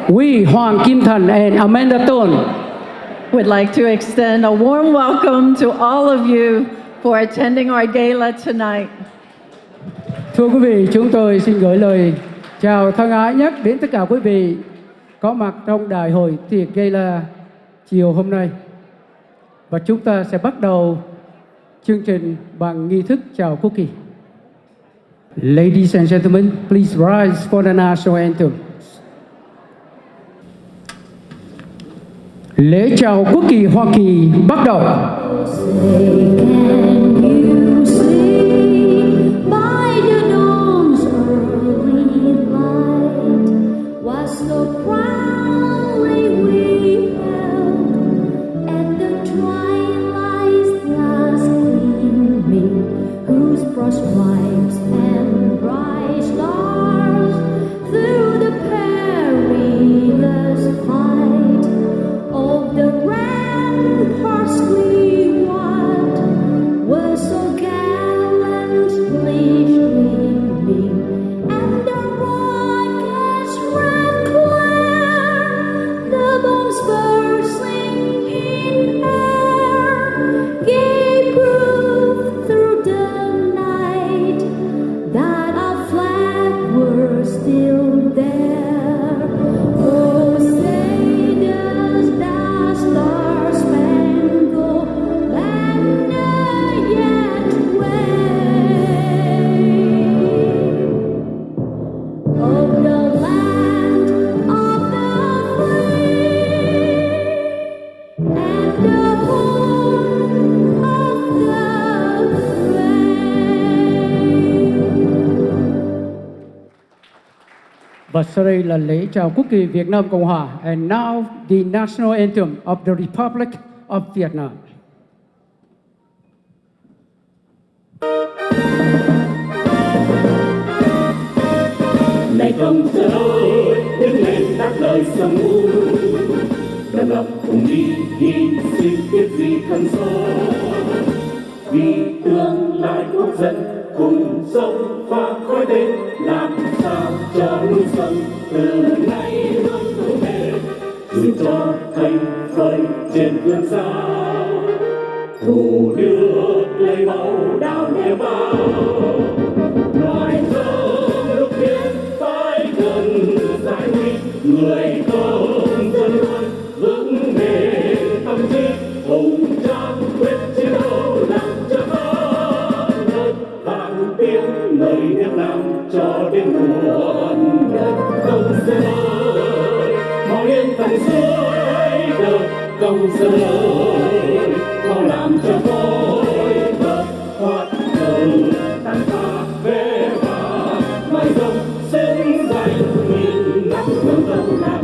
We, Hoàng Kim Thành and Amanda Tôn, would like to extend a warm welcome to all of you for attending our gala tonight. thưa quý vị, chúng tôi xin gửi lời chào thân ái nhất đến tất cả quý vị có mặt trong đại hội tiệc gala chiều hôm nay. Và chúng ta sẽ bắt đầu chương trình bằng nghi thức chào quốc kỳ. Ladies and gentlemen, please rise for the national anthem. Lễ chào quốc kỳ Hoa Kỳ bắt đầu. Và sau đây là lễ chào quốc kỳ Việt Nam Cộng Hòa. And now the national anthem of the Republic of Vietnam. Này công dân ơi, đứng lên đáp lời sông núi, độc lập cùng đi hy sinh biết gì cần sống, vì tương lai quốc dân cùng sống và khói đến làm sao cho núi sông từ nay luôn vững bền, dù cho thành phơi trên vườn sao thủ nước lấy máu đào nghe bao nói không lúc biết phải cần giải nguy người công dân luôn vững bền tâm trí hùng tráng quyết chiến đấu làm cho tiếng lời Việt Nam cho đến muôn đời. Công dân ơi, mau yên thành suối đời. Công dân ơi, mau làm cho khói bớt thoát từ tan pha về và mai rồng xứng danh nghìn năm hương tâm lạc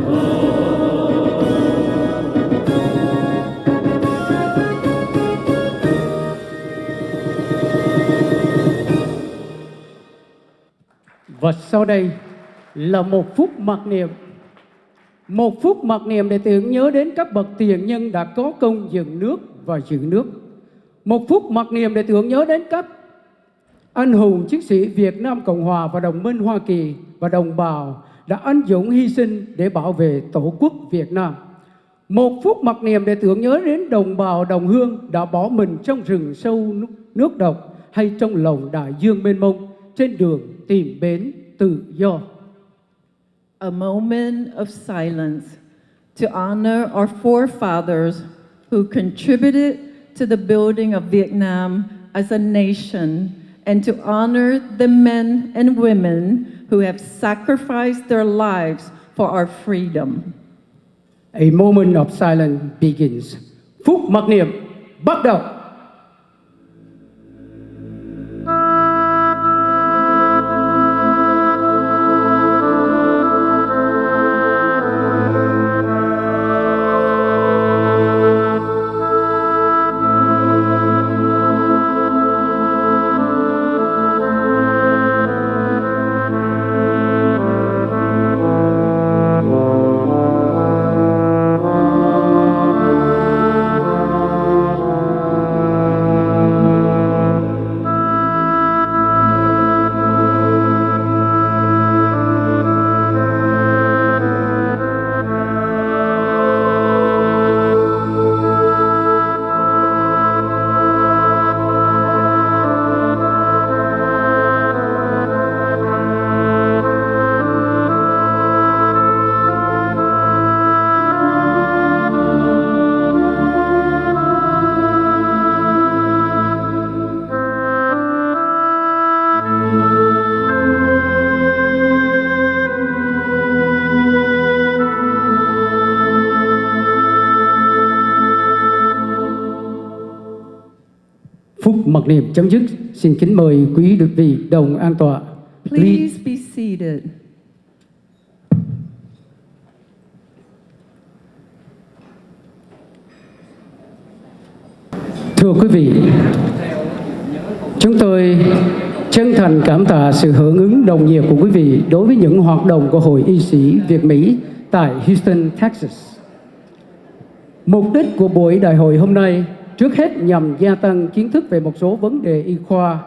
Và sau đây là một phút mặc niệm. Một phút mặc niệm để tưởng nhớ đến các bậc tiền nhân đã có công dựng nước và giữ nước. Một phút mặc niệm để tưởng nhớ đến các anh hùng chiến sĩ Việt Nam Cộng Hòa và đồng minh Hoa Kỳ và đồng bào đã anh dũng hy sinh để bảo vệ Tổ quốc Việt Nam. Một phút mặc niệm để tưởng nhớ đến đồng bào đồng hương đã bỏ mình trong rừng sâu nước độc hay trong lòng đại dương mênh mông trên đường tìm bến tự do. A moment of silence to honor our forefathers who contributed to the building of Vietnam as a nation and to honor the men and women who have sacrificed their lives for our freedom. A moment of silence begins. Phút mặc niệm bắt đầu. phút mặc niệm chấm dứt. Xin kính mời quý vị đồng an tọa. Please be seated. Thưa quý vị, chúng tôi chân thành cảm tạ sự hưởng ứng nồng nhiệt của quý vị đối với những hoạt động của Hội Y sĩ Việt Mỹ tại Houston, Texas. Mục đích của buổi đại hội hôm nay trước hết nhằm gia tăng kiến thức về một số vấn đề y khoa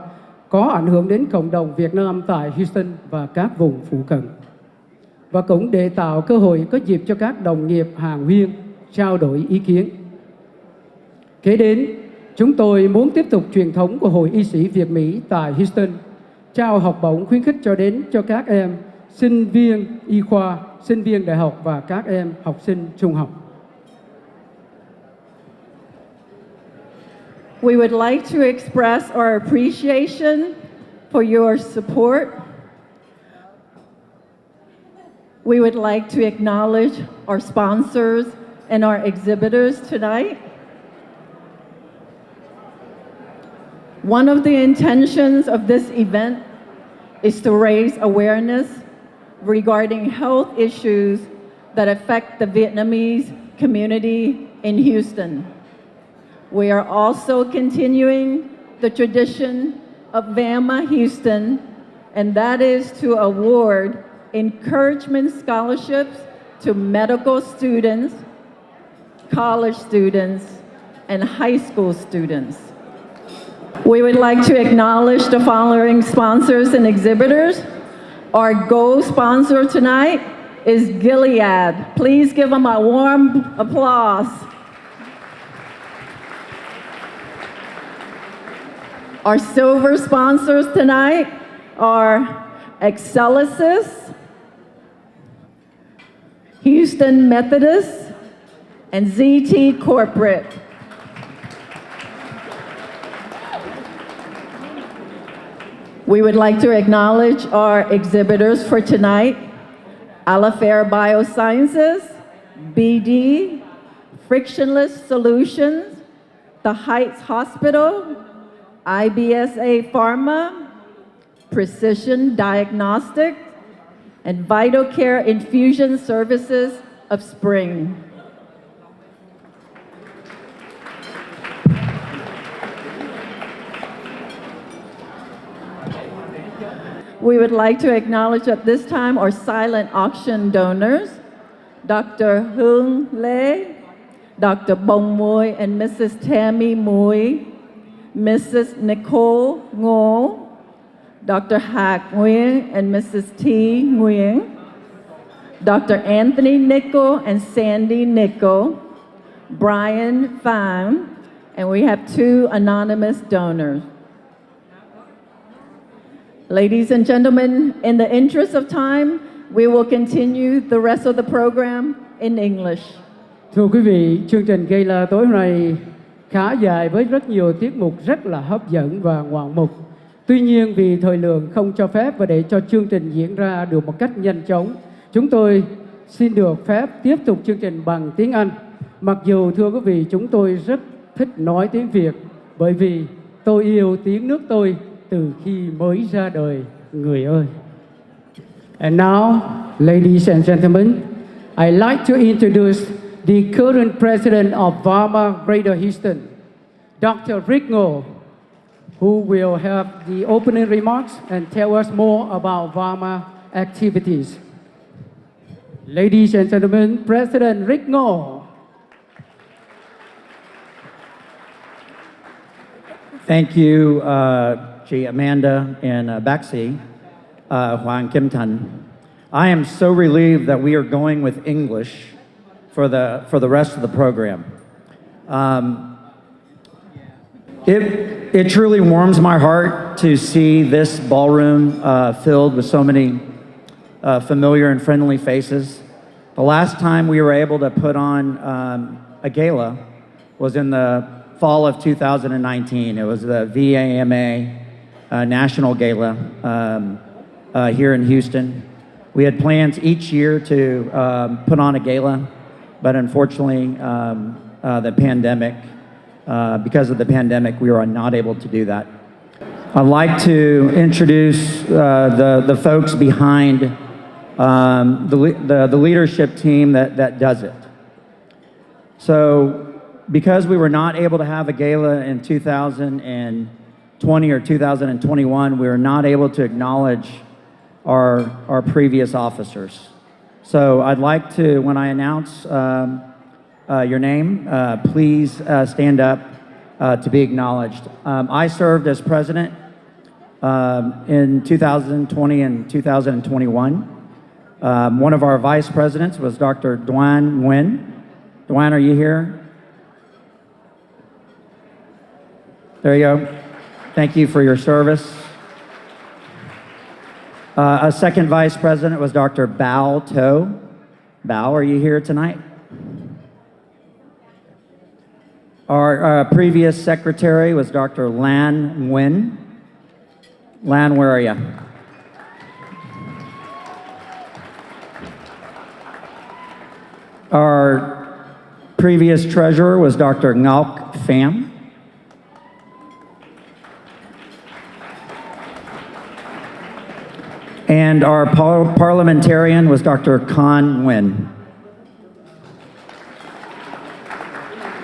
có ảnh hưởng đến cộng đồng Việt Nam tại Houston và các vùng phụ cận, và cũng để tạo cơ hội có dịp cho các đồng nghiệp hàn huyên trao đổi ý kiến. Kế đến, chúng tôi muốn tiếp tục truyền thống của Hội Y sĩ Việt Mỹ tại Houston, trao học bổng khuyến khích cho các em sinh viên y khoa, sinh viên đại học và các em học sinh trung học. We would like to express our appreciation for your support. We would like to acknowledge our sponsors and our exhibitors tonight. One of the intentions of this event is to raise awareness regarding health issues that affect the Vietnamese community in Houston. We are also continuing the tradition of VAMA Houston, and that is to award encouragement scholarships to medical students, college students, and high school students. We would like to acknowledge the following sponsors and exhibitors. Our gold sponsor tonight is Gilead. Please give them a warm applause. Our silver sponsors tonight are Excelsis, Houston Methodist, and ZT Corporate. We would like to acknowledge our exhibitors for tonight: Alafair Biosciences, BD, Frictionless Solutions, The Heights Hospital, IBSA Pharma, Precision Diagnostics, and Vital Care Infusion Services of Spring. We would like to acknowledge at this time our silent auction donors, Dr. Hương Lê, Dr. Bông Mui and Mrs. Tammy Mui, Mrs. Nicole Ngô, Dr. Hạc Nguyen and Mrs. T. Nguyen, Dr. Anthony Nickel and Sandy Nickel, Brian Pham, and we have 2 anonymous donors. Ladies and gentlemen, in the interest of time, we will continue the rest of the program in English. Thưa quý vị, chương trình Gala tối hôm nay khá dài với rất nhiều tiết mục rất là hấp dẫn và ngoạn mục. Tuy nhiên vì thời lượng không cho phép và để cho chương trình diễn ra được một cách nhanh chóng, chúng tôi xin được phép tiếp tục chương trình bằng tiếng Anh. Mặc dù thưa quý vị, chúng tôi rất thích nói tiếng Việt bởi vì tôi yêu tiếng nước tôi từ khi mới ra đời, người ơi. And now, ladies and gentlemen, I'd like to introduce the current president of VAMA Greater Houston, Dr. Rick Ngô, who will have the opening remarks and tell us more about VAMA activities. Ladies and gentlemen, President Rick Ngô. Thank you, Chị Amanda and Baxi, Hoàng Kim Tan. I am so relieved that we are going with English for the rest of the program. It truly warms my heart to see this ballroom filled with so many familiar and friendly faces. The last time we were able to put on a gala was in the fall of 2019. It was the VAMA National Gala here in Houston. We had plans each year to put on a gala, but unfortunately the pandemic because of the pandemic, we were not able to do that. I'd like to introduce the folks behind the leadership team that does it. So because we were not able to have a gala in 2020 or 2021, we were not able to acknowledge our previous officers. So I'd like to, when I announce your name, please stand up to be acknowledged. I served as president in 2020 and 2021. One of our vice presidents was Dr. Duan Nguyen. Duan, are you here? There you go. Thank you for your service. A second vice president was Dr. Bao To. Bao, are you here tonight? Our previous secretary was Dr. Lan Nguyen. Lan, where are you? Our previous treasurer was Dr. Ngauk Pham. And our parliamentarian was Dr. Con Nguyen.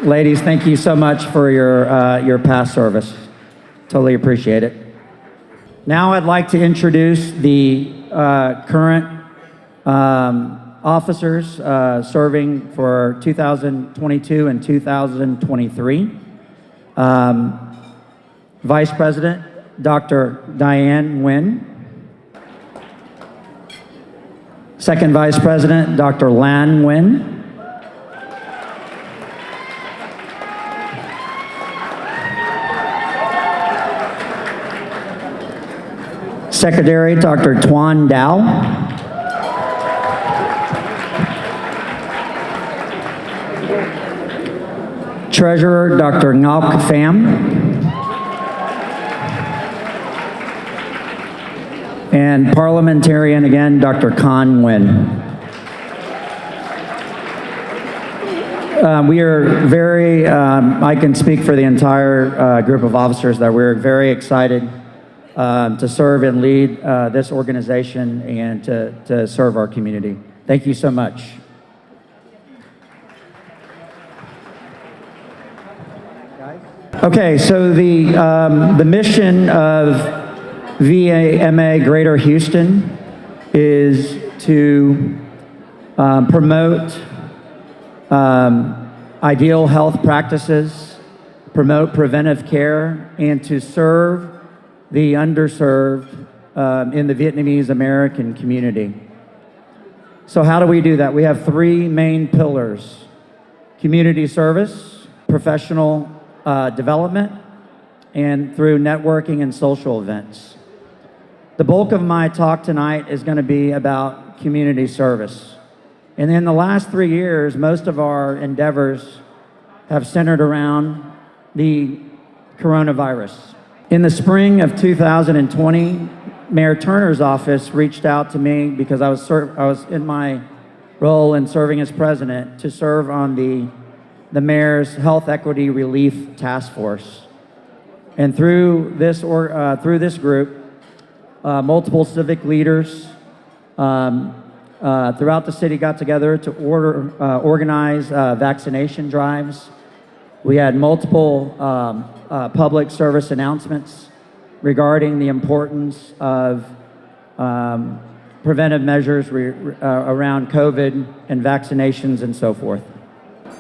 Ladies, thank you so much for your past service. Totally appreciate it. Now I'd like to introduce the current officers serving for 2022 and 2023. Vice President, Dr. Diane Nguyen. Second Vice President, Dr. Lan Nguyen. Secretary, Dr. Tuan Dao. Treasurer, Dr. Ngauk Pham. And parliamentarian, again, Dr. Con Nguyen. We are very, I can speak for the entire group of officers that we're very excited to serve and lead this organization and to serve our community. Thank you so much. Okay, so the mission of VAMA Greater Houston is to promote ideal health practices, promote preventive care, and to serve the underserved in the Vietnamese American community. So how do we do that? We have three main pillars: community service, professional development, and through networking and social events. The bulk of my talk tonight is going to be about community service. And in the last 3 years, most of our endeavors have centered around the coronavirus. In the spring of 2020, Mayor Turner's office reached out to me because I was in my role in serving as president to serve on the mayor's Health Equity Relief Task Force. And through this group, multiple civic leaders throughout the city got together to organize vaccination drives. We had multiple public service announcements regarding the importance of preventive measures around COVID and vaccinations and so forth.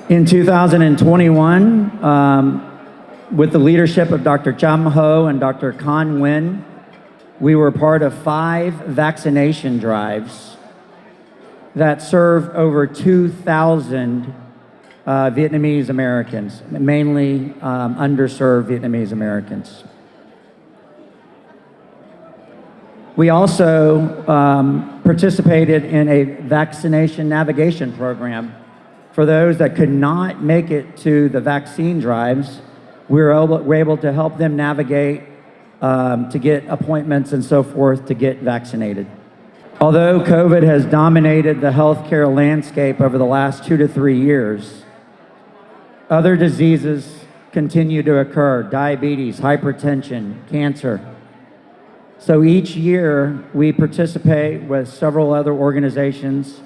In 2021, with the leadership of Dr. Cham Ho and Dr. Con Nguyen, we were part of 5 vaccination drives that served over 2,000 Vietnamese Americans, mainly underserved Vietnamese Americans. We also participated in a vaccination navigation program for those that could not make it to the vaccine drives. We were able to help them navigate to get appointments and so forth to get vaccinated. Although COVID has dominated the healthcare landscape over the last 2 to 3 years, other diseases continue to occur: diabetes, hypertension, cancer. So each year, we participate with several other organizations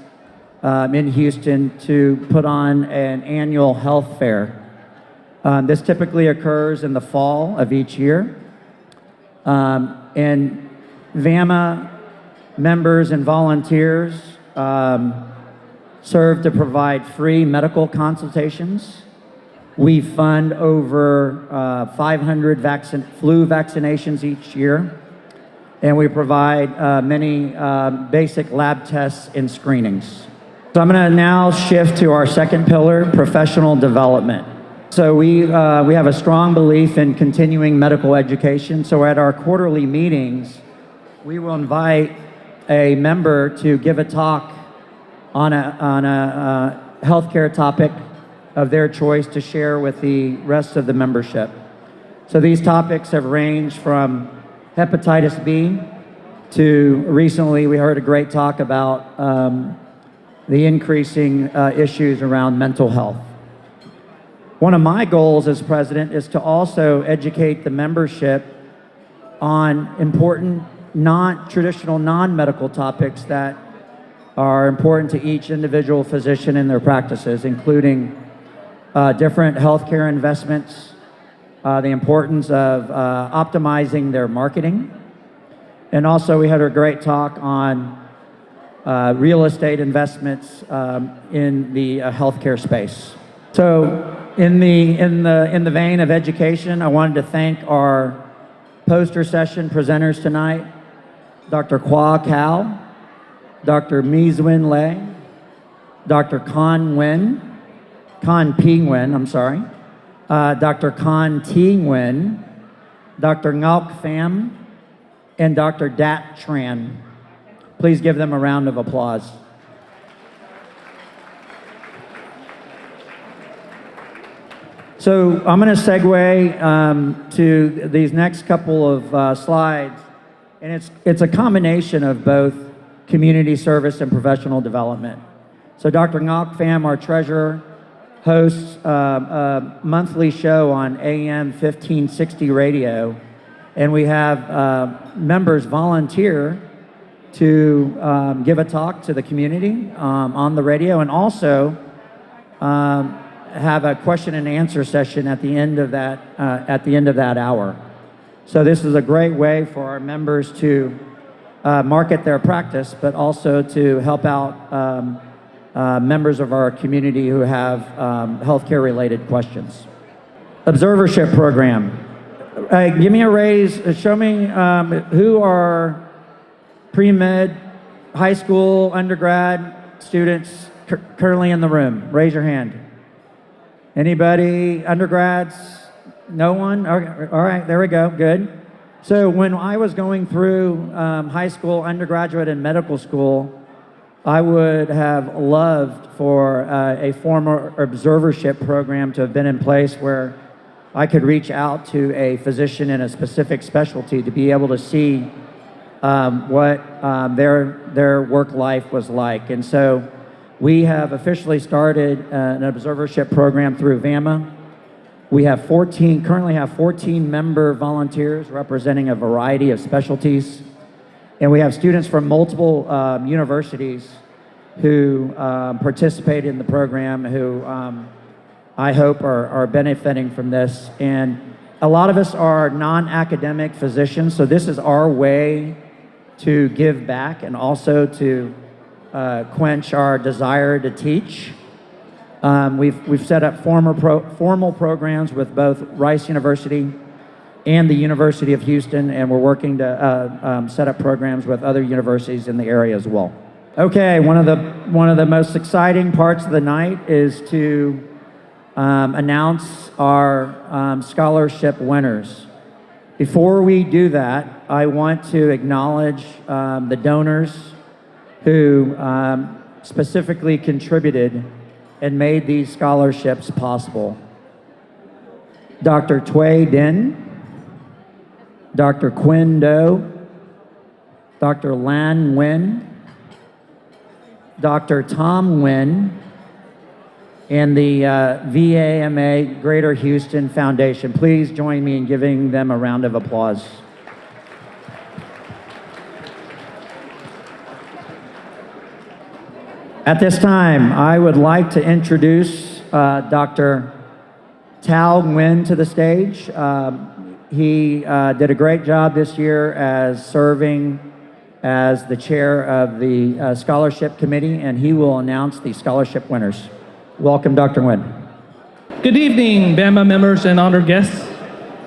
in Houston to put on an annual health fair. This typically occurs in the fall of each year. And VAMA members and volunteers serve to provide free medical consultations. We fund over 500 flu vaccinations each year, and we provide many basic lab tests and screenings. So I'm going to now shift to our second pillar, professional development. So we have a strong belief in continuing medical education. So at our quarterly meetings, we will invite a member to give a talk on a healthcare topic of their choice to share with the rest of the membership. So these topics have ranged from hepatitis B to recently we heard a great talk about the increasing issues around mental health. One of my goals as president is to also educate the membership on important non-traditional, non-medical topics that are important to each individual physician in their practices, including different healthcare investments, the importance of optimizing their marketing, and also we had a great talk on real estate investments in the healthcare space. So in the vein of education, I wanted to thank our poster session presenters tonight, Dr. Kwa Kao, Dr. Mizwin Lei, Dr. Kan Pi Nguyen, I'm sorry, Dr. Kan Ti Nguyen, Dr. Ngauk Pham, and Dr. Dat Tran. Please give them a round of applause. So I'm going to segue to these next couple of slides, and it's a combination of both community service and professional development. So Dr. Ngauk Pham, our treasurer, hosts a monthly show on AM 1560 radio, and we have members volunteer to give a talk to the community on the radio, and also have a question and answer session at the end of that hour. So this is a great way for our members to market their practice, but also to help out members of our community who have healthcare related questions. Observership program. Give me a raise. Show me who are pre-med, high school, undergrad students currently in the room. Raise your hand. Anybody, undergrads? No one? Okay. All right, there we go, good. So when I was going through high school, undergraduate, and medical school, I would have loved for a former observership program to have been in place where I could reach out to a physician in a specific specialty to be able to see what their work life was like. And so we have officially started an observership program through VAMA. We have currently have 14 member volunteers representing a variety of specialties. And we have students from multiple universities who participate in the program, who I hope are benefiting from this. And a lot of us are non-academic physicians, so this is our way to give back and also to quench our desire to teach. We've set up formal programs with both Rice University and the University of Houston, and we're working to set up programs with other universities in the area as well. Okay, one of the most exciting parts of the night is to announce our scholarship winners. Before we do that, I want to acknowledge the donors who specifically contributed and made these scholarships possible. Dr. Thuy Din, Dr. Quinn Do, Dr. Lan Nguyen, Dr. Tom Nguyen, and the VAMA Greater Houston Foundation. Please join me in giving them a round of applause. At this time, I would like to introduce Dr. Tao Nguyen to the stage. He did a great job this year as serving as the chair of the scholarship committee, and he will announce the scholarship winners. Welcome, Dr. Nguyen. Good evening, VAMA members and honored guests.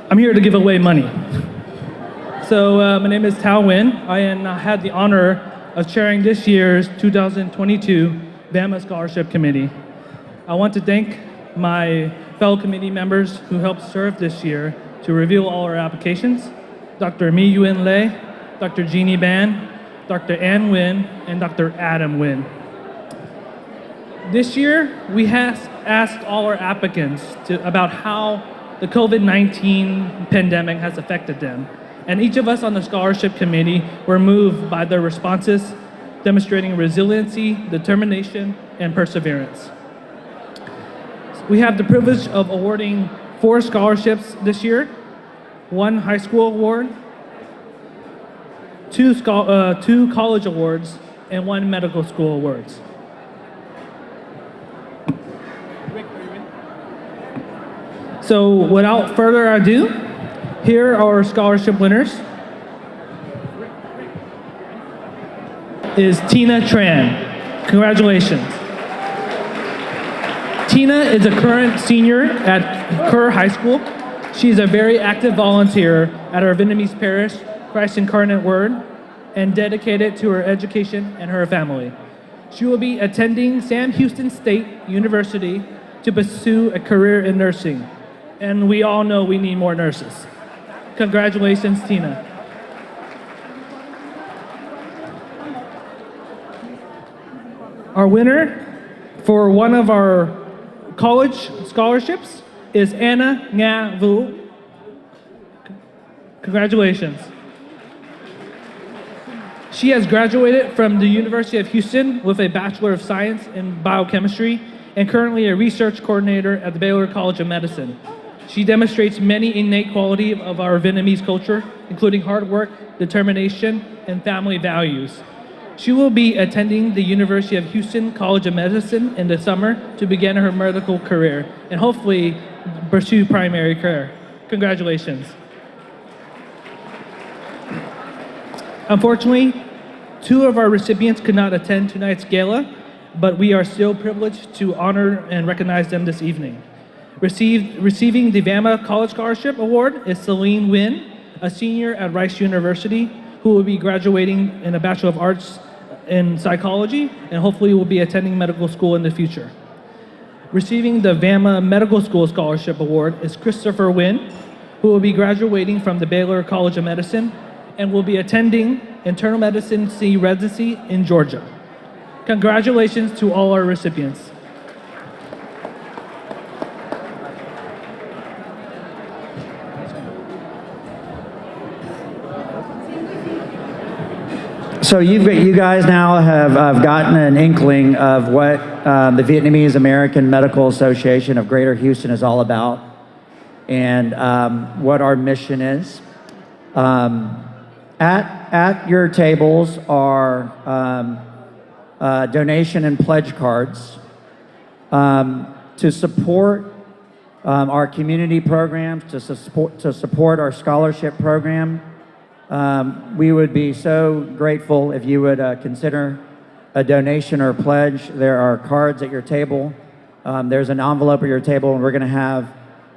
I'm here to give away money. So my name is Tao Nguyen. I had the honor of chairing this year's 2022 VAMA Scholarship Committee. I want to thank my fellow committee members who helped serve this year to reveal all our applications, Dr. Mi Yuen Lei, Dr. Jeannie Ban, Dr. Ann Nguyen, and Dr. Adam Nguyen. This year, we have asked all our applicants about how the COVID-19 pandemic has affected them. And each of us on the scholarship committee were moved by their responses, demonstrating resiliency, determination, and perseverance. We have the privilege of awarding 4 scholarships this year, 1 high school award, 2 college awards, and 1 medical school awards. So without further ado, here are our scholarship winners. Is Tina Tran. Congratulations. Tina is a current senior at Kerr High School. She's a very active volunteer at our Vietnamese parish, Christ Incarnate Word, and dedicated to her education and her family. She will be attending Sam Houston State University to pursue a career in nursing. And we all know we need more nurses. Congratulations, Tina. Our winner for one of our college scholarships is Anna Nga Vu. Congratulations. She has graduated from the University of Houston with a Bachelor of Science in Biochemistry and currently a research coordinator at the Baylor College of Medicine. She demonstrates many innate qualities of our Vietnamese culture, including hard work, determination, and family values. She will be attending the University of Houston College of Medicine in the summer to begin her medical career and hopefully pursue primary care. Congratulations. Unfortunately, 2 of our recipients could not attend tonight's gala, but we are still privileged to honor and recognize them this evening. Receiving the VAMA College Scholarship Award is Celine Nguyen, a senior at Rice University, who will be graduating in a Bachelor of Arts in Psychology and hopefully will be attending medical school in the future. Receiving the VAMA Medical School Scholarship Award is Christopher Nguyen, who will be graduating from the Baylor College of Medicine and will be attending internal medicine residency in Georgia. Congratulations to all our recipients. So you guys now have gotten an inkling of what the Vietnamese American Medical Association of Greater Houston is all about and what our mission is. At your tables are donation and pledge cards to support our community programs, to support our scholarship program. We would be so grateful if you would consider a donation or a pledge. There are cards at your table. There's an envelope at your table, and we're going to have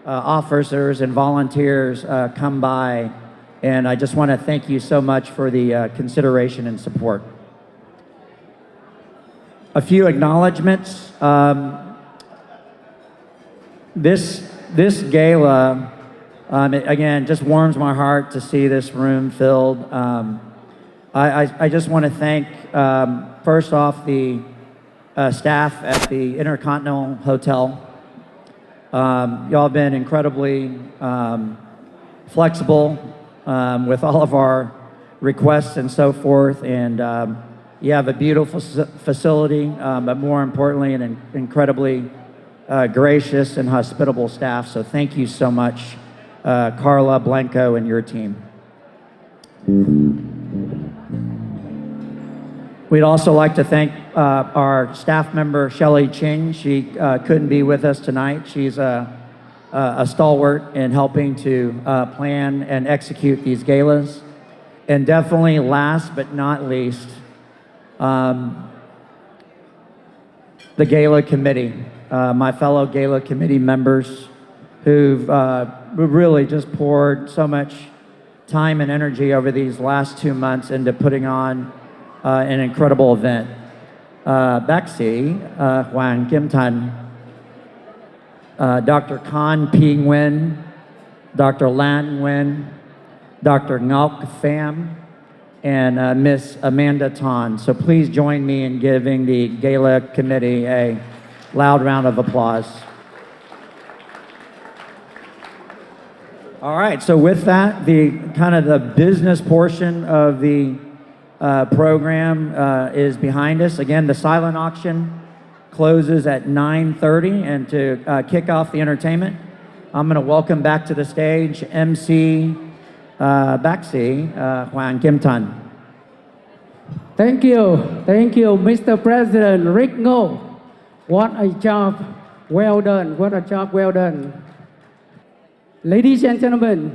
officers and volunteers come by. And I just want to thank you so much for the consideration and support. A few acknowledgments. This gala, it, again, just warms my heart to see this room filled. I just want to thank, first off, the staff at the Intercontinental Hotel. Y'all have been incredibly flexible with all of our requests and so forth, and you have a beautiful facility, but more importantly, an incredibly gracious and hospitable staff. So thank you so much, Carla, Blanco, and your team. We'd also like to thank our staff member, Shelley Ching. She couldn't be with us tonight. She's a stalwart in helping to plan and execute these galas. And definitely last but not least, the Gala Committee, my fellow Gala Committee members who've really just poured so much time and energy over these last 2 months into putting on an incredible event. Bác sĩ Hoàng Kim Thành, Dr. Khan P. Nguyen, Dr. Lan Nguyen, Dr. Ngọc Pham, and Miss Amanda Ton. So please join me in giving the Gala Committee a loud round of applause. All right, so with that, the kind of the business portion of the program is behind us. Again, the silent auction closes at 9:30, and to kick off the entertainment, I'm going to welcome back to the stage MC Bác sĩ Hoàng Kim Thành. Thank you, Mr. President Rick Ngô. What a job well done, what a job well done. Ladies and gentlemen,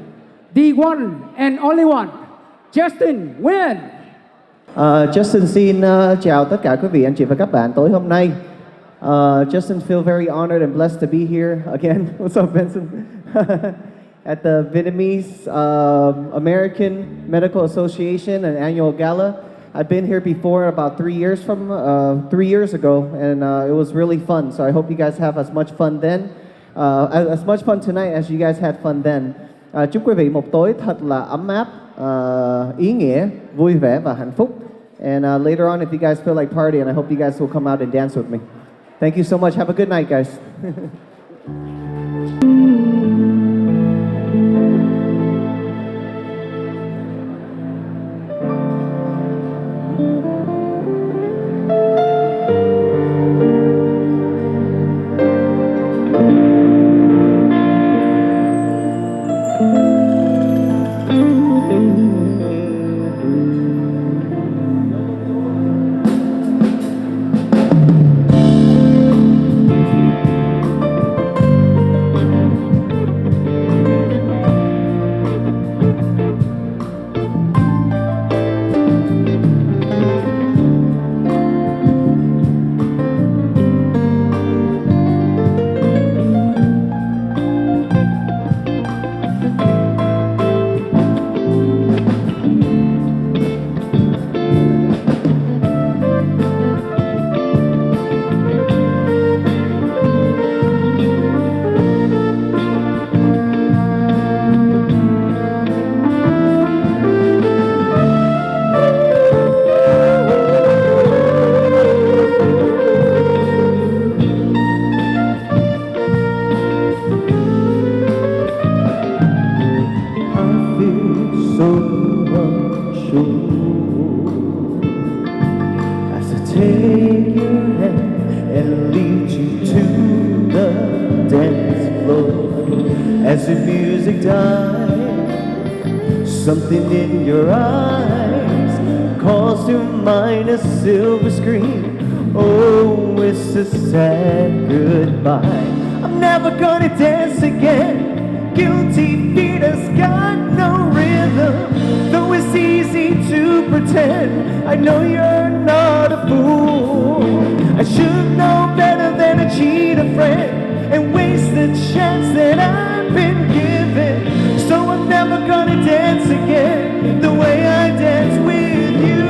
the one and only one, Justin Nguyen. Justin xin chào tất cả quý vị anh chị và các bạn tối hôm nay. Justin feel very honored and blessed to be here again. What's up, Benson? At the Vietnamese American Medical Association, an annual gala. I've been here before about 3 years ago, and it was really fun. So I hope you guys have as much fun then, as much fun tonight as you guys had fun then. Chúc quý vị một tối thật là ấm áp, ý nghĩa, vui vẻ và hạnh phúc. And later on, if you guys feel like partying, I hope you guys will come out and dance with me. Thank you so much. Have a good night, guys. As the music dies, something in your eyes calls to mind a silver screen. Oh, it's a sad goodbye. I'm never gonna dance again. Guilty feet has got no rhythm. Though it's easy to pretend, I know you're not a fool. I should know better than to cheat a friend and waste the chance that I've been given. So I'm never gonna dance again the way I dance with you.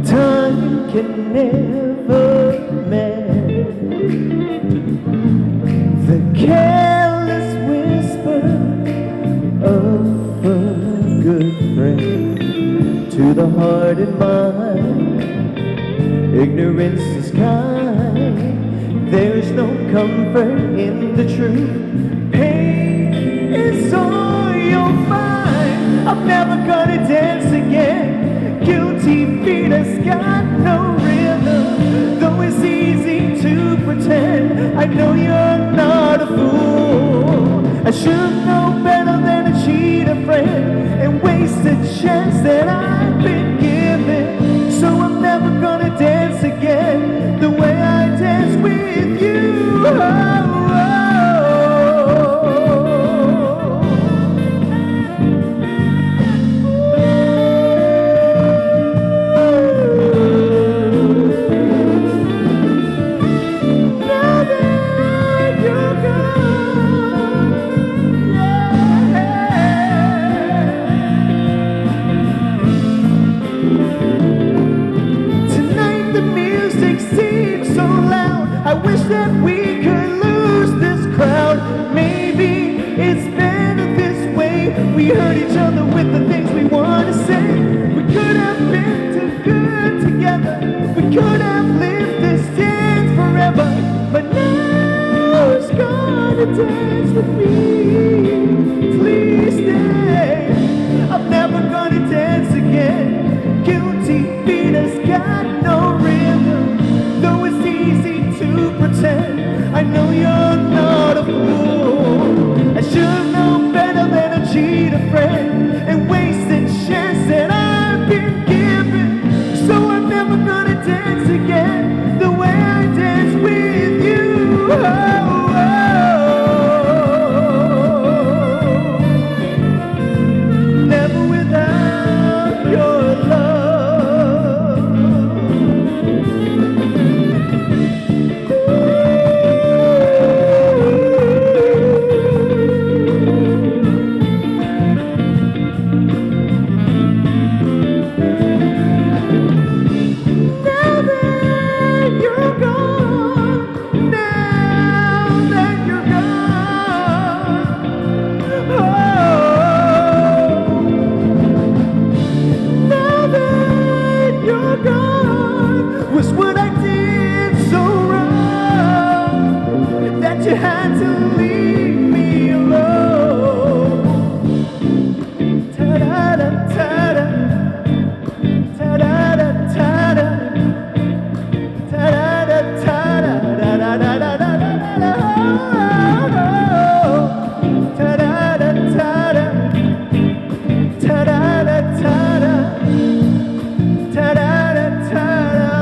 Time can never mend the careless whisper of a good friend. To the heart and mind, ignorance is kind. There's no comfort in the truth. Pain I'm never gonna dance again. Guilty feet has got no rhythm. Though it's easy to pretend, I know you're not a fool. I should know better than to cheat a friend and waste a chance that I've been given. So I'm never gonna dance again the way I dance with you. Now that you're gone, tonight the music seems so loud. I wish that we could lose this crowd. Maybe it's better this way. We hurt each other with the things we want to say. We could have been too good together. We could have lived this dance forever. But now it's gonna dance with me. Please stay. I'm never gonna dance again. Guilty feet has got no rhythm. Though it's easy to pretend, I know you're not a fool. I should know better than to cheat a friend and waste a chance that I've been given. So I'm never gonna dance again the way I dance with you. Never without your love. Now that you're gone, now that you're gone, now that you're gone, was what I did so wrong that you had to leave me alone. Ta-da-da, ta-da, ta-da-da, ta-da, ta-da-da, ta-da, da-da-da-da-da-da-da. Ta-da-da, ta-da, ta-da-da, ta-da, ta-da-da, ta-da.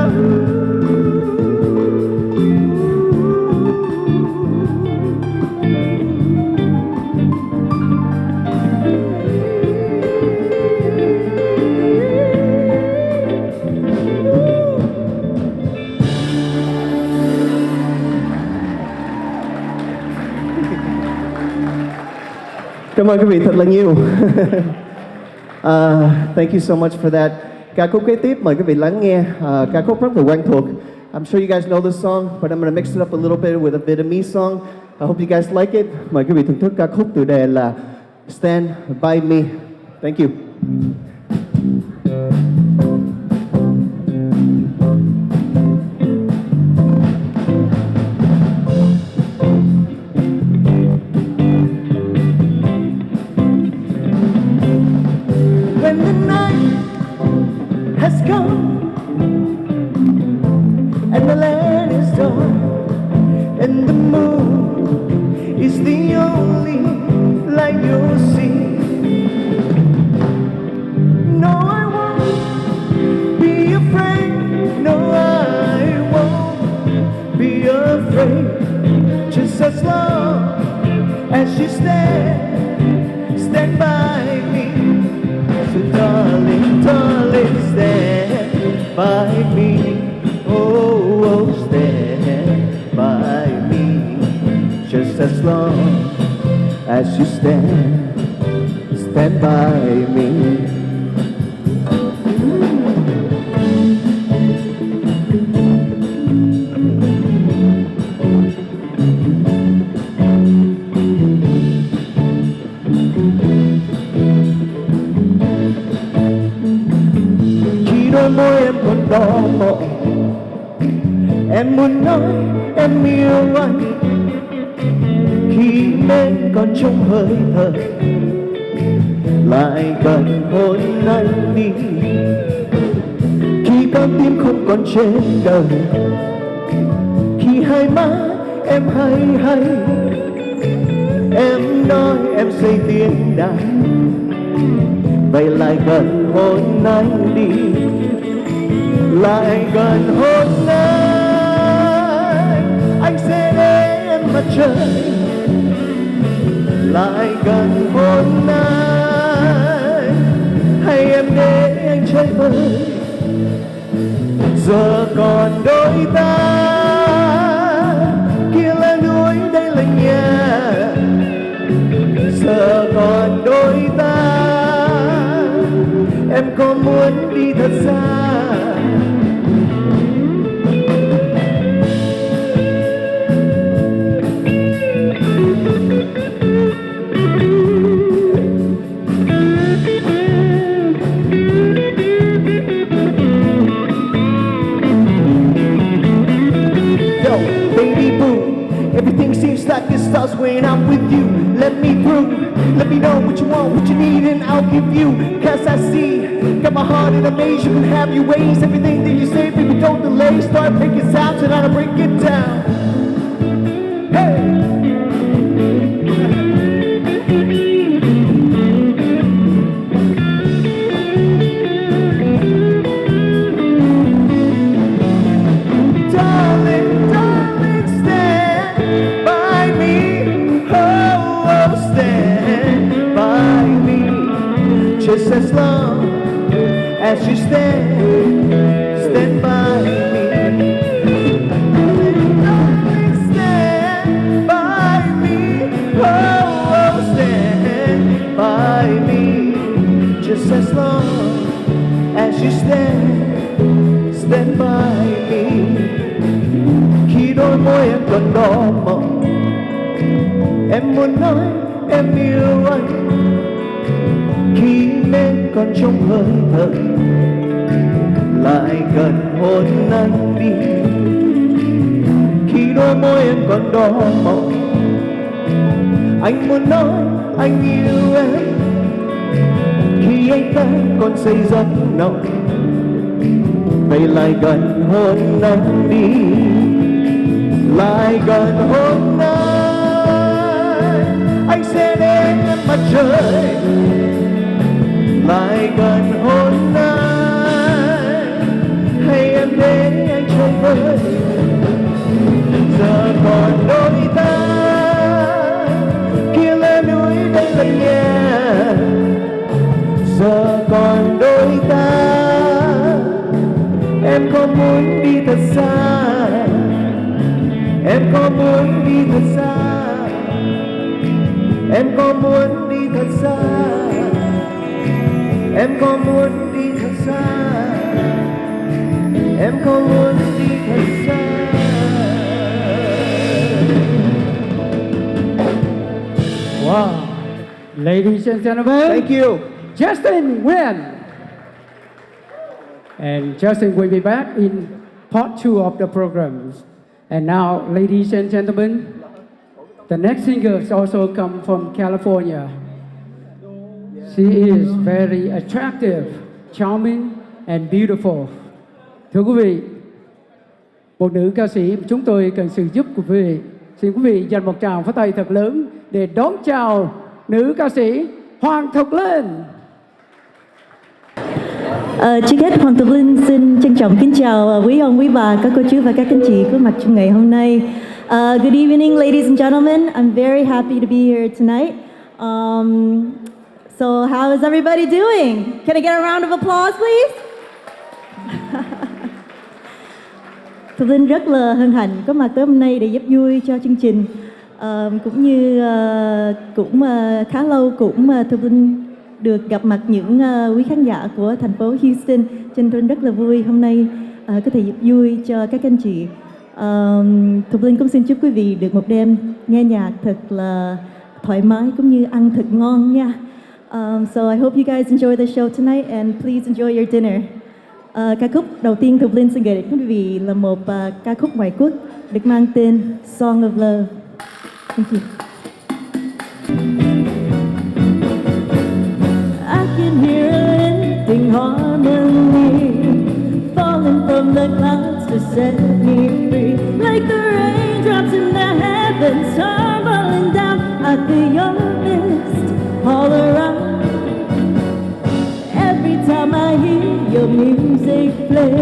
Cảm ơn quý vị thật là nhiều. Thank you so much for that. Ca khúc kế tiếp mời quý vị lắng nghe ca khúc rất là quen thuộc. I'm sure you guys know this song, but I'm going to mix it up a little bit with a Vietnamese song. I hope you guys like it. Mời quý vị thưởng thức ca khúc tựa đề là Stand By Me. Thank you. When the night has come and the land is dark and the moon is the only light you'll see. No, I won't be afraid. No, I won't be afraid. Just as long as you stand by me. So darling, darling, stand by me. Oh, oh, stand by me. Just as long as you stand by me. Khi đôi môi em còn đỏ mộng, em muốn nói em yêu anh. Khi bên còn trong hơi thở, lại gần hôn anh đi. Khi con tim không còn trên đời, khi hai má em hay hay, em nói em xây tiếng đàn, vậy lại gần hôn anh đi, lại gần hôn anh sẽ để em mặt trời, lại gần hôn anh, hay em để anh chơi vơi. Giờ còn đôi ta, kia là núi đây là nhà. Giờ còn đôi ta, em có muốn đi thật xa. Everything seems like it starts when I'm with you. Let me through, let me know what you want, what you need, and I'll give you. Cause I see, got my heart in a maze, you can have your ways. Everything that you say, baby, don't delay. Start picking sounds and I'll break it down. Hey! Just as long as you stand by me. Stand by me, oh, stand by me. Just as long as you stand by me. Khi đôi môi em còn đỏ mọng, em muốn nói em yêu anh. Khi bên còn trong hơi thở, lại gần hôn anh đi. Khi đôi môi em còn đỏ mọng, anh muốn nói anh yêu em. Khi anh ta còn say giấc nồng, vậy lại gần hôn anh đi, lại gần hôn anh sẽ đến mặt trời, lại gần hôn anh, hay em để anh chơi vơi. Giờ còn đôi ta, kia là núi đây là nhà. Giờ còn đôi ta, em có muốn đi thật xa, em có muốn đi thật xa, em có muốn đi thật xa, em có muốn đi thật xa, em có muốn đi thật xa. Wow. Ladies and gentlemen, Thank you. Justin Nguyen. And Justin will be back in part 2 of the program. And now, ladies and gentlemen, the next singer also come from California. She is very attractive, charming, and beautiful. Thưa quý vị, một nữ ca sĩ chúng tôi cần sự giúp của quý vị. Xin quý vị dành một tràng pháo tay thật lớn để đón chào nữ ca sĩ Hoàng Thục Linh. Trước hết, Hoàng Thục Linh xin trân trọng kính chào quý ông, quý bà, các cô chú và các anh chị có mặt trong ngày hôm nay. Good evening, ladies and gentlemen. I'm very happy to be here tonight. So how is everybody doing? Can I get a round of applause, please? Thục Linh rất là hân hạnh có mặt tới hôm nay để giúp vui cho chương trình. Cũng như khá lâu Thục Linh được gặp mặt những quý khán giả của thành phố Houston, cho nên tôi rất là vui hôm nay có thể giúp vui cho các anh chị. Thục Linh cũng xin chúc quý vị được một đêm nghe nhạc thật là thoải mái cũng như ăn thật ngon nha. So I hope you guys enjoy the show tonight and please enjoy your dinner. Ca khúc đầu tiên Thục Linh xin gửi đến quý vị là một ca khúc ngoại quốc được mang tên Song of Love. Thank you. heaven tumbling down. I feel your mist all around. Every time I hear your music play,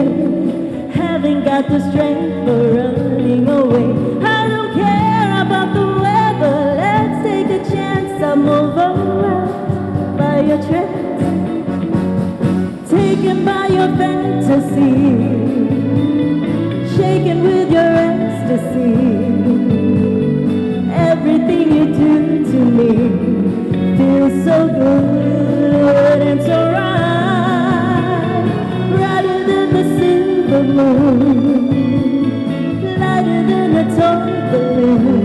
haven't got the strength for running away. I don't care about the weather, let's take a chance. I'm overwhelmed by your trance, taken by your fantasy, shaken with your ecstasy. Everything you do to me feels so good and so right, brighter than the silver moon, lighter than a toy balloon.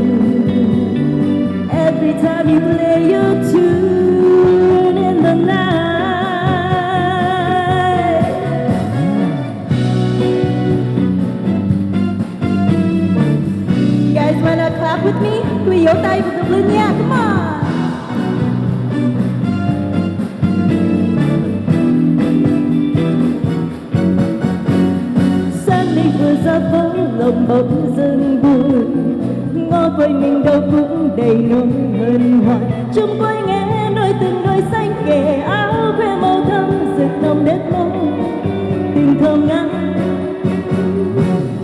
Every time you play your tune in the night. You guys wanna clap with me? Quý vỗ tay và tập lên nha, come on! Vừa ra phố lòng bỗng dưng buồn, ngó quanh mình đâu cũng đầy nỗi hân hoan. Chung quanh nghe đôi từng đôi xanh kề áo khoe màu thơm rực nồng nét môi tình thơm ngát.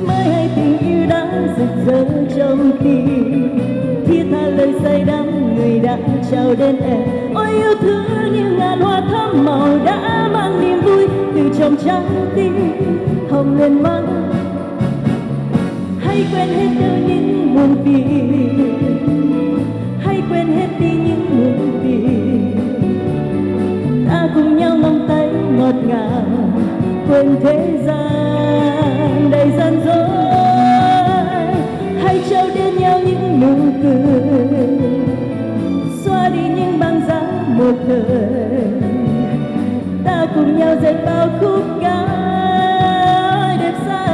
Mới hay tình yêu đã rực rỡ trong tim, thiết tha lời say đắm người đã chào đến em. Ôi yêu thương như ngàn hoa thắm màu đã mang niềm vui từ trong trái tim hồng lên mắt. Hãy quên hết đi những muộn phiền, hãy quên hết đi những muộn phiền. Ta cùng nhau nắm tay ngọt ngào, quên thế gian đầy gian dối. Hãy trao đến nhau những nụ cười, xóa đi những băng giá một thời. Ta cùng nhau dệt bao khúc ca đẹp xa.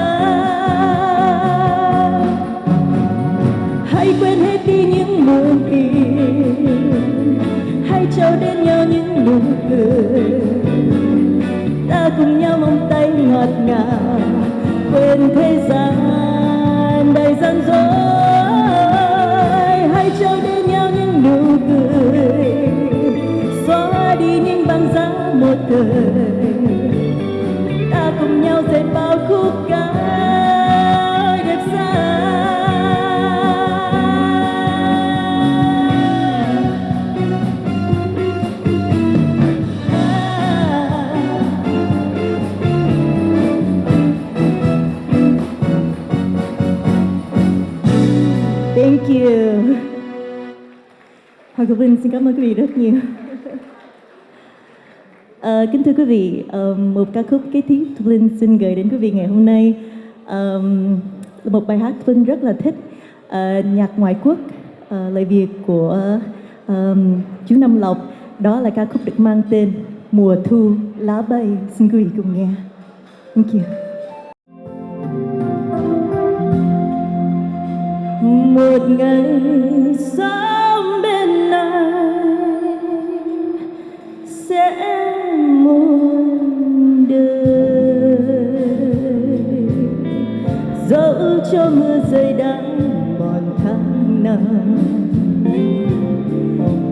Hãy quên hết đi những muộn phiền, hãy trao đến nhau những nụ cười. Ta cùng nhau mong tay ngọt ngào, quên thế gian đầy gian dối. Hãy trao đến nhau những nụ cười, xóa đi những băng giá một thời. Ta cùng nhau dệt bao khúc ca đẹp xa. Thank you. Hoàng Ngọc Linh xin cảm ơn quý vị rất nhiều. Kính thưa quý vị, một ca khúc kế tiếp Thu Linh xin gửi đến quý vị ngày hôm nay là một bài hát Thu Linh rất là thích, nhạc ngoại quốc, lời Việt của chú Năm Lộc. Đó là ca khúc được mang tên Mùa Thu Lá Bay. Xin quý vị cùng nghe. Thank you. Một ngày sống bên anh sẽ muôn đời, dẫu cho mưa rơi đắng mòn tháng năm.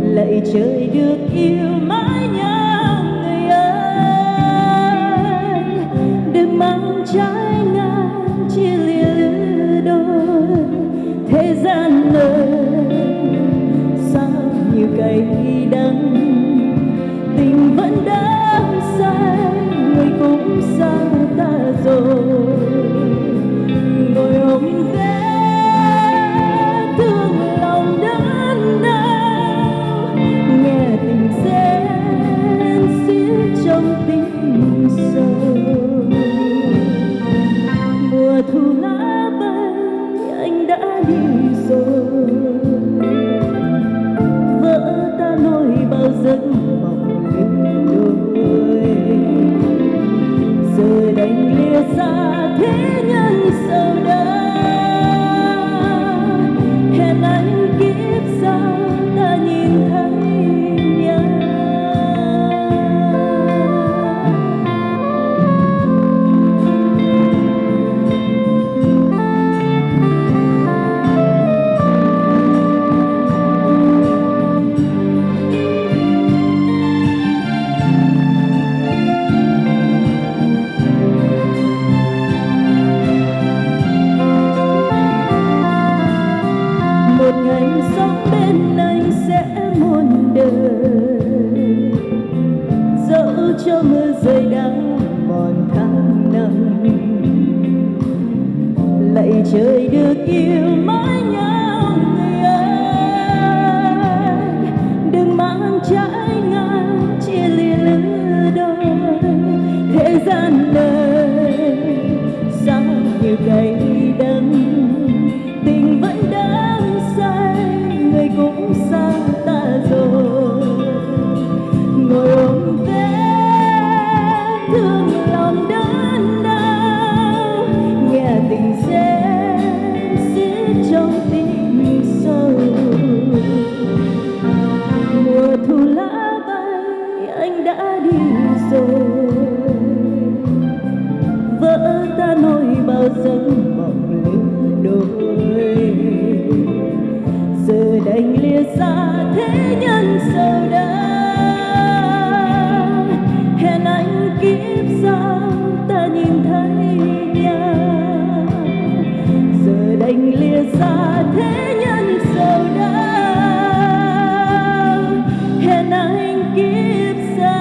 Lạy trời được yêu mãi nhau người ơi, đừng mang trái ngang chia lìa lứa đôi. Thế gian ơi sao nhiều cay đắng, tình vẫn đắm say, người cũng xa ta rồi. Ngồi ôm vết thương lòng đớn đau, nghe tình rên xiết trong tim sâu. Mùa thu lá bay anh đã đi rồi, vỡ tan nỗi bao giấc mộng lưng đôi. Giờ đành lìa xa thế trái ngang chia lìa lứa đôi. Thế gian đời sao như cây đắng, tình vẫn đắm say, người cũng xa ta rồi. Ngồi ôm vết thương lòng đớn đau, nghe tình sẽ xiết trong tim sâu. Mùa thu lá bay anh đã đi rồi, vỡ tan nỗi bao giấc mộng lứa đôi. Giờ đành lìa xa thế nhân sầu đau, hẹn anh kiếp sau ta nhìn thấy nhau. Giờ đành lìa xa thế nhân sầu đau, hẹn anh kiếp sau.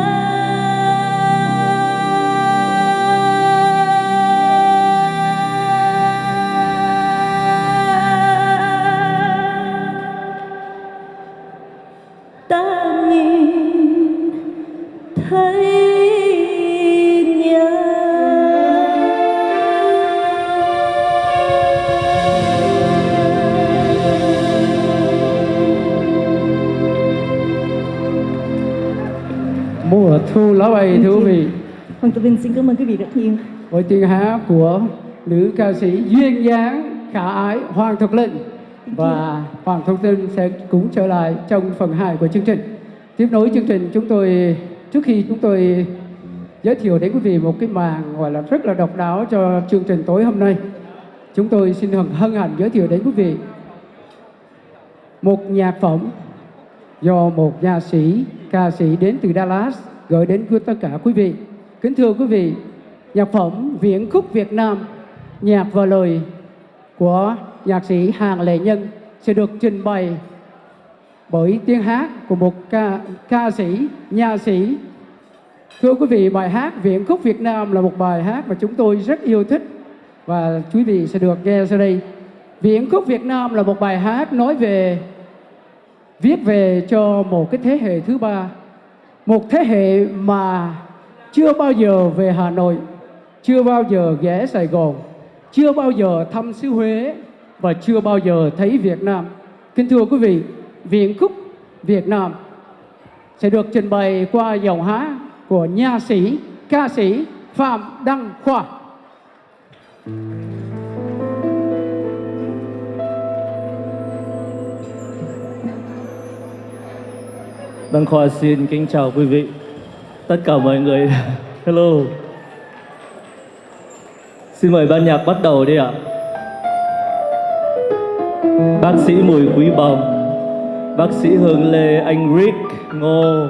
Ta nhìn thấy nhau. Mùa thu lá bay thưa quý vị. Hoàng Tử Vinh xin cảm ơn quý vị rất nhiều. Với tiếng hát của nữ ca sĩ duyên dáng khả ái Hoàng Thục Linh, và Hoàng Thục Linh sẽ cũng trở lại trong phần 2 của chương trình. Tiếp nối chương trình, trước khi chúng tôi giới thiệu đến quý vị một cái màn gọi là rất là độc đáo cho chương trình tối hôm nay, chúng tôi xin hân hạnh giới thiệu đến quý vị một nhạc phẩm do một ca sĩ đến từ Dallas gửi đến tất cả quý vị. Kính thưa quý vị, nhạc phẩm Viễn khúc Việt Nam, nhạc và lời của nhạc sĩ Hàng Lệ Nhân sẽ được trình bày bởi tiếng hát của một ca sĩ, nha sĩ. Thưa quý vị, bài hát Viễn khúc Việt Nam là một bài hát mà chúng tôi rất yêu thích và quý vị sẽ được nghe sau đây. Viễn khúc Việt Nam là một bài hát viết về cho một cái thế hệ thứ ba, một thế hệ mà chưa bao giờ về Hà Nội, chưa bao giờ ghé Sài Gòn, chưa bao giờ thăm xứ Huế và chưa bao giờ thấy Việt Nam. Kính thưa quý vị, Viễn khúc Việt Nam sẽ được trình bày qua giọng hát của nha sĩ, ca sĩ Phạm Đăng Khoa. Đăng Khoa xin kính chào quý vị, tất cả mọi người. Hello. Xin mời ban nhạc bắt đầu đi ạ. Bác sĩ Mùi Quý Bầm, bác sĩ Hương Lê, anh Rick Ngô,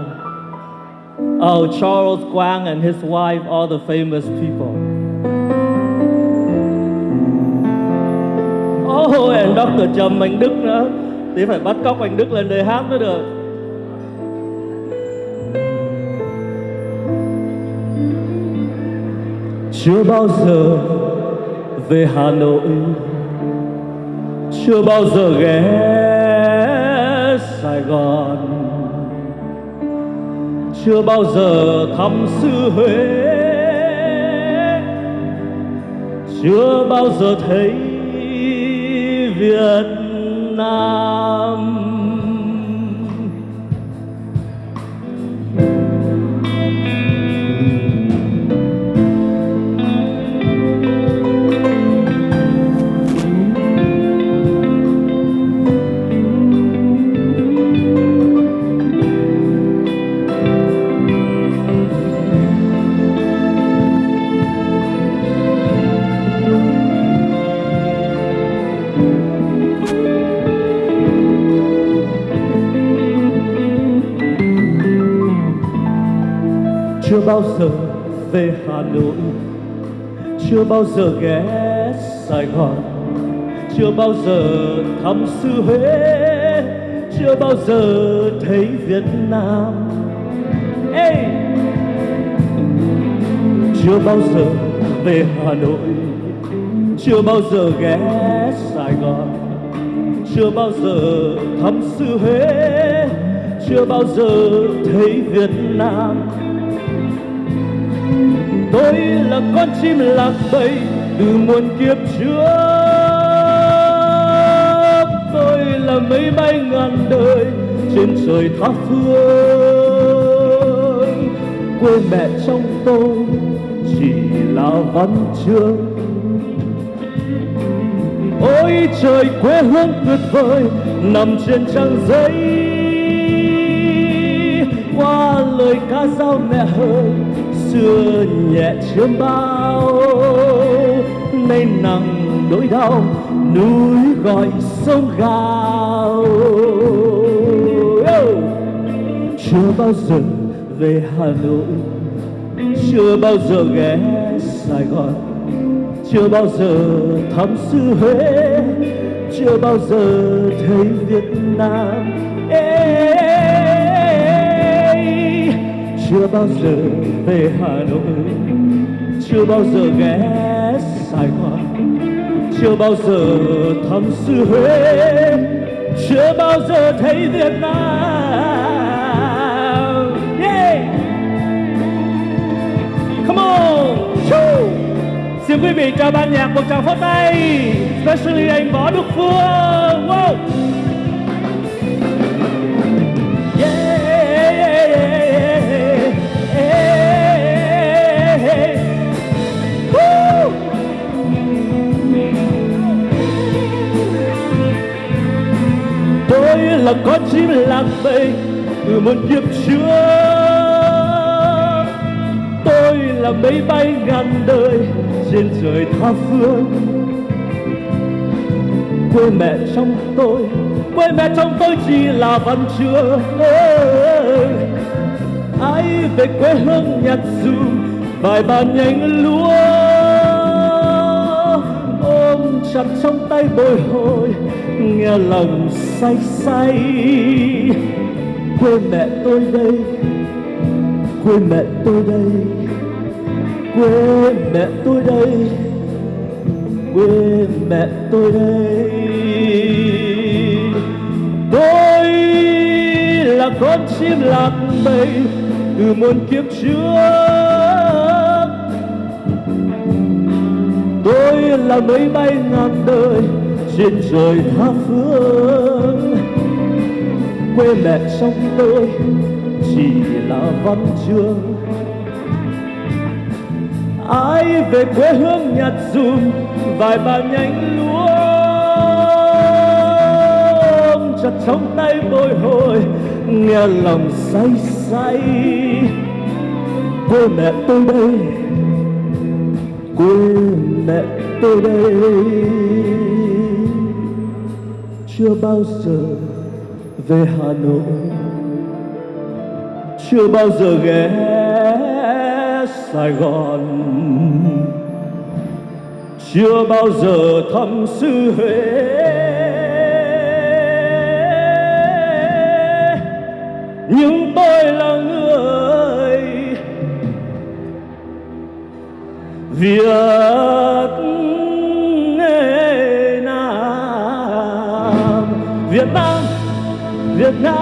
Charles Quang and his wife, all the famous people. And Dr. Trầm, anh Đức nữa. Tí phải bắt cóc anh Đức lên đây hát mới được. Chưa bao giờ về Hà Nội, chưa bao giờ ghé Sài Gòn, chưa bao giờ thăm xứ Huế, chưa bao giờ thấy Việt Nam. Chưa bao giờ về Hà Nội, chưa bao giờ ghé Sài Gòn, chưa bao giờ thăm xứ Huế, chưa bao giờ thấy Việt Nam. Hey! Chưa bao giờ về Hà Nội, chưa bao giờ ghé Sài Gòn, chưa bao giờ thăm xứ Huế, chưa bao giờ thấy Việt Nam. Tôi là con chim lạc bầy từ muôn kiếp trước, tôi là mây bay ngàn đời trên trời tha phương. Quê mẹ trong tôi chỉ là văn chương. Ôi trời quê hương tuyệt vời nằm trên trang giấy, qua lời ca dao mẹ hơi xưa nhẹ chiêm bao. Nay nặng nỗi đau núi gọi sông gào. Chưa bao giờ về Hà Nội, chưa bao giờ ghé Sài Gòn, chưa bao giờ thăm xứ Huế, chưa bao giờ thấy Việt Nam. Chưa bao giờ về Hà Nội, chưa bao giờ ghé Sài Gòn, chưa bao giờ thăm xứ Huế, chưa bao giờ thấy Việt Nam. Yeah. Come on. Woo. Xin quý vị chào ban nhạc một tràng pháo tay, especially anh Võ Đức Phương. Wow. Tôi là con chim lạc bầy từ một kiếp trước, tôi là mây bay ngàn đời trên trời tha phương. Quê mẹ trong tôi chỉ là văn chương. Ai về quê hương nhặt dùm vài bàn nhánh lúa, ôm chặt trong tay bồi hồi nghe lòng say say. Quê mẹ tôi đây, quê mẹ tôi đây, quê mẹ tôi đây, quê mẹ tôi đây. Tôi là con chim lạc bầy từ muôn kiếp trước, tôi là mây bay ngàn đời trên trời tha phương. Quê mẹ trong tôi chỉ là văn chương. Ai về quê hương nhặt dùm vài ba nhánh lúa, ôm chặt trong tay bồi hồi nghe lòng say say. Quê mẹ tôi đây, quê mẹ tôi đây. Chưa bao giờ về Hà Nội, chưa bao giờ ghé Sài Gòn, chưa bao giờ thăm xứ Huế. Nhưng tôi là người Việt Nam, Việt Nam, Việt Nam.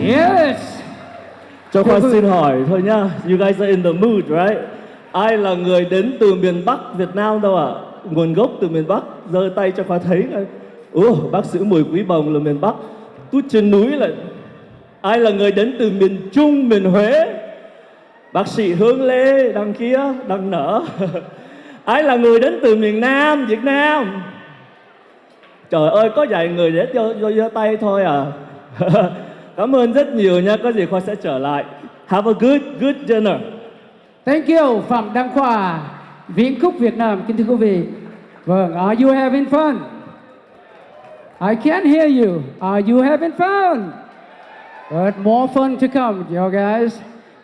Yes. Cho Khoa xin hỏi thôi nhá. You guys are in the mood, right? Ai là người đến từ miền Bắc Việt Nam đâu ạ? Nguồn gốc từ miền Bắc, giơ tay cho Khoa thấy coi. Bác sĩ Mùi Quý Bồng là miền Bắc. Tút trên núi là. Ai là người đến từ miền Trung, miền Huế? Bác sĩ Hương Lê đằng kia, đằng nở. Ai là người đến từ miền Nam, Việt Nam? Trời ơi, có vài người để giơ tay thôi à. Cảm ơn rất nhiều nha, có gì Khoa sẽ trở lại. Have a good dinner. Thank you, Phạm Đăng Khoa, Viễn khúc Việt Nam. Kính thưa quý vị, vâng, are you having fun? I can't hear you. Are you having fun? But more fun to come, you guys.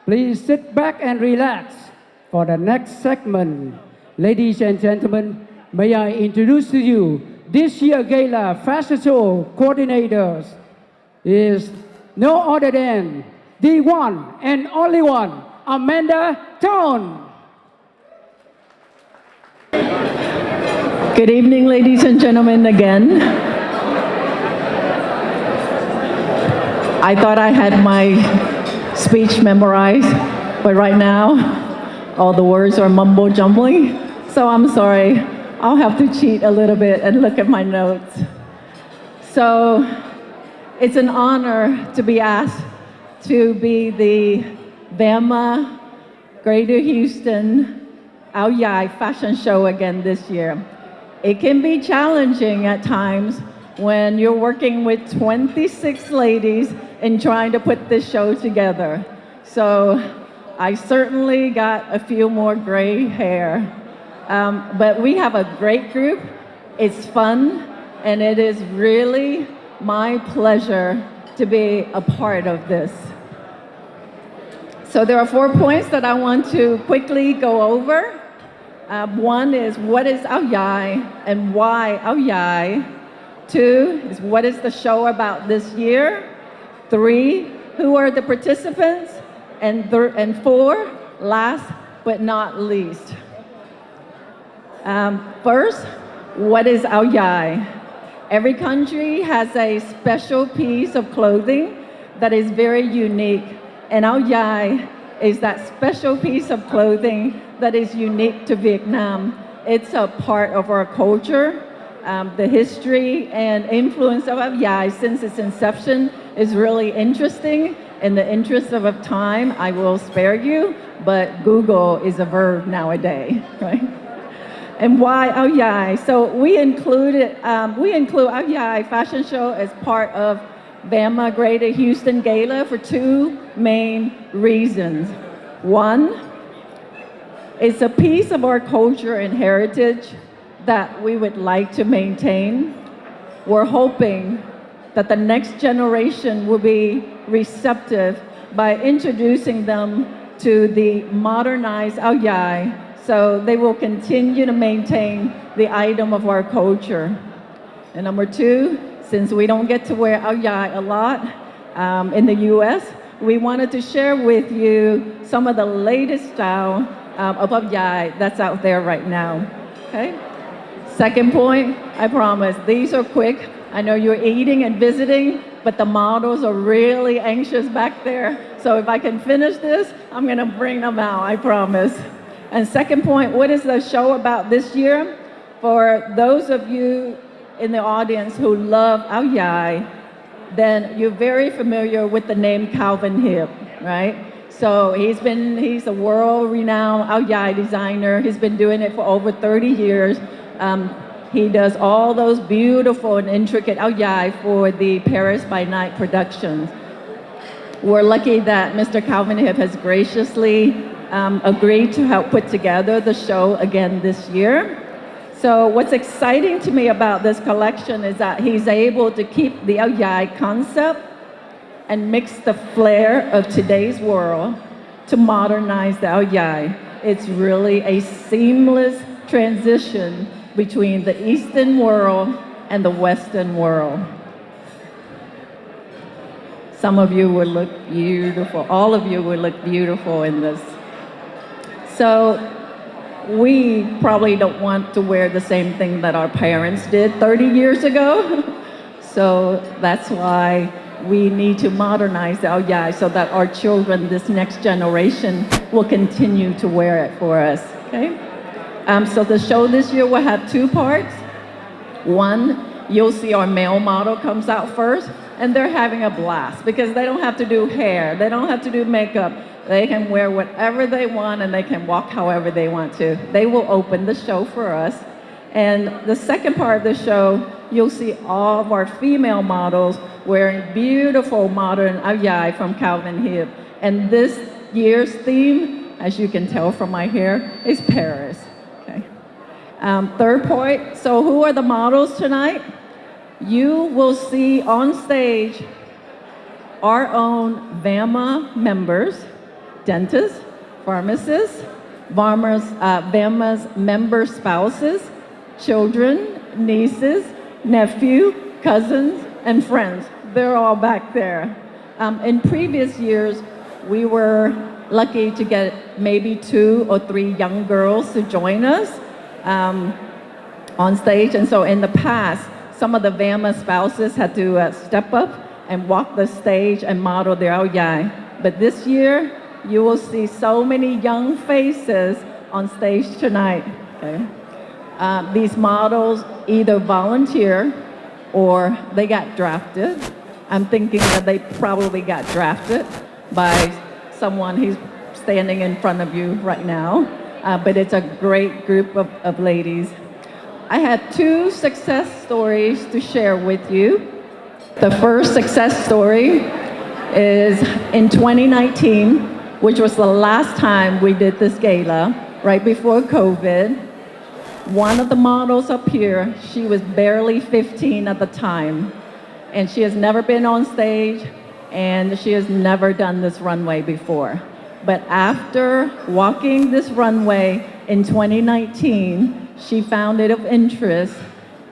Please sit back and relax for the next segment. Ladies and gentlemen, may I introduce to you this year Gala Fashion Show coordinators is no other than the one and only one, Amanda Tone. Good evening, ladies and gentlemen, again. I thought I had my speech memorized, but right now, all the words are mumbo jumbling, so I'm sorry. I'll have to cheat a little bit and look at my notes. So, it's an honor to be asked to be the VAMA Greater Houston Ao Dai fashion show again this year. It can be challenging at times when you're working with 26 ladies and trying to put this show together. So I certainly got a few more gray hair. But we have a great group. It's fun, and it is really my pleasure to be a part of this. So there are 4 points that I want to quickly go over. One is, what is Ao Dai and why Ao Dai? 2 is, what is the show about this year? 3, who are the participants? And 4, last but not least. First, what is Ao Dai? Every country has a special piece of clothing that is very unique, and Ao Dai is that special piece of clothing that is unique to Vietnam. It's a part of our culture. The history and influence of Ao Dai since its inception is really interesting. In the interest of time, I will spare you, but Google is a verb nowadays, right? And why Ao Dai? So we include Ao Dai fashion show as part of VAMA Greater Houston Gala for 2 main reasons. One, it's a piece of our culture and heritage that we would like to maintain. We're hoping that the next generation will be receptive by introducing them to the modernized Ao Dai, so they will continue to maintain the item of our culture. And number 2, since we don't get to wear Ao Dai a lot in the US, we wanted to share with you some of the latest style of Ao Dai that's out there right now, okay? Second point, I promise, these are quick. I know you're eating and visiting, but the models are really anxious back there. So if I can finish this, I'm gonna bring them out, I promise. And second point, what is the show about this year? For those of you in the audience who love Ao Dai, then you're very familiar with the name Calvin Hibb, right? So he's a world-renowned Ao Dai designer. He's been doing it for over 30 years. He does all those beautiful and intricate Ao Dai for the Paris by Night productions. We're lucky that Mr. Calvin Hibb has graciously agreed to help put together the show again this year. So what's exciting to me about this collection is that he's able to keep the Ao Dai concept and mix the flair of today's world to modernize the Ao Dai. It's really a seamless transition between the Eastern world and the Western world. Some of you will look beautiful. All of you will look beautiful in this. So we probably don't want to wear the same thing that our parents did 30 years ago. So that's why we need to modernize the Ao Dai so that our children, this next generation, will continue to wear it for us, okay? So the show this year will have 2 parts. One, you'll see our male model comes out first, and they're having a blast because they don't have to do hair, they don't have to do makeup. They can wear whatever they want and they can walk however they want to. They will open the show for us. And the second part of the show, you'll see all of our female models wearing beautiful modern Ao Dai from Calvin Hibb. And this year's theme, as you can tell from my hair, is Paris. Okay. Third point, so who are the models tonight? You will see on stage our own VAMA members, dentists, pharmacists, VAMA's member spouses, children, nieces, nephew, cousins, and friends. They're all back there. In previous years, we were lucky to get maybe 2 or 3 young girls to join us. on stage. And so in the past, some of the VAMA spouses had to step up and walk the stage and model their ao dai. But this year, you will see so many young faces on stage tonight. Okay? These models either volunteer or they got drafted. I'm thinking that they probably got drafted by someone who's standing in front of you right now. But it's a great group of ladies. I had 2 success stories to share with you. The first success story is in 2019, which was the last time we did this gala, right before COVID. One of the models up here, she was barely 15 at the time, and she has never been on stage, and she has never done this runway before. But after walking this runway in 2019, she found it of interest,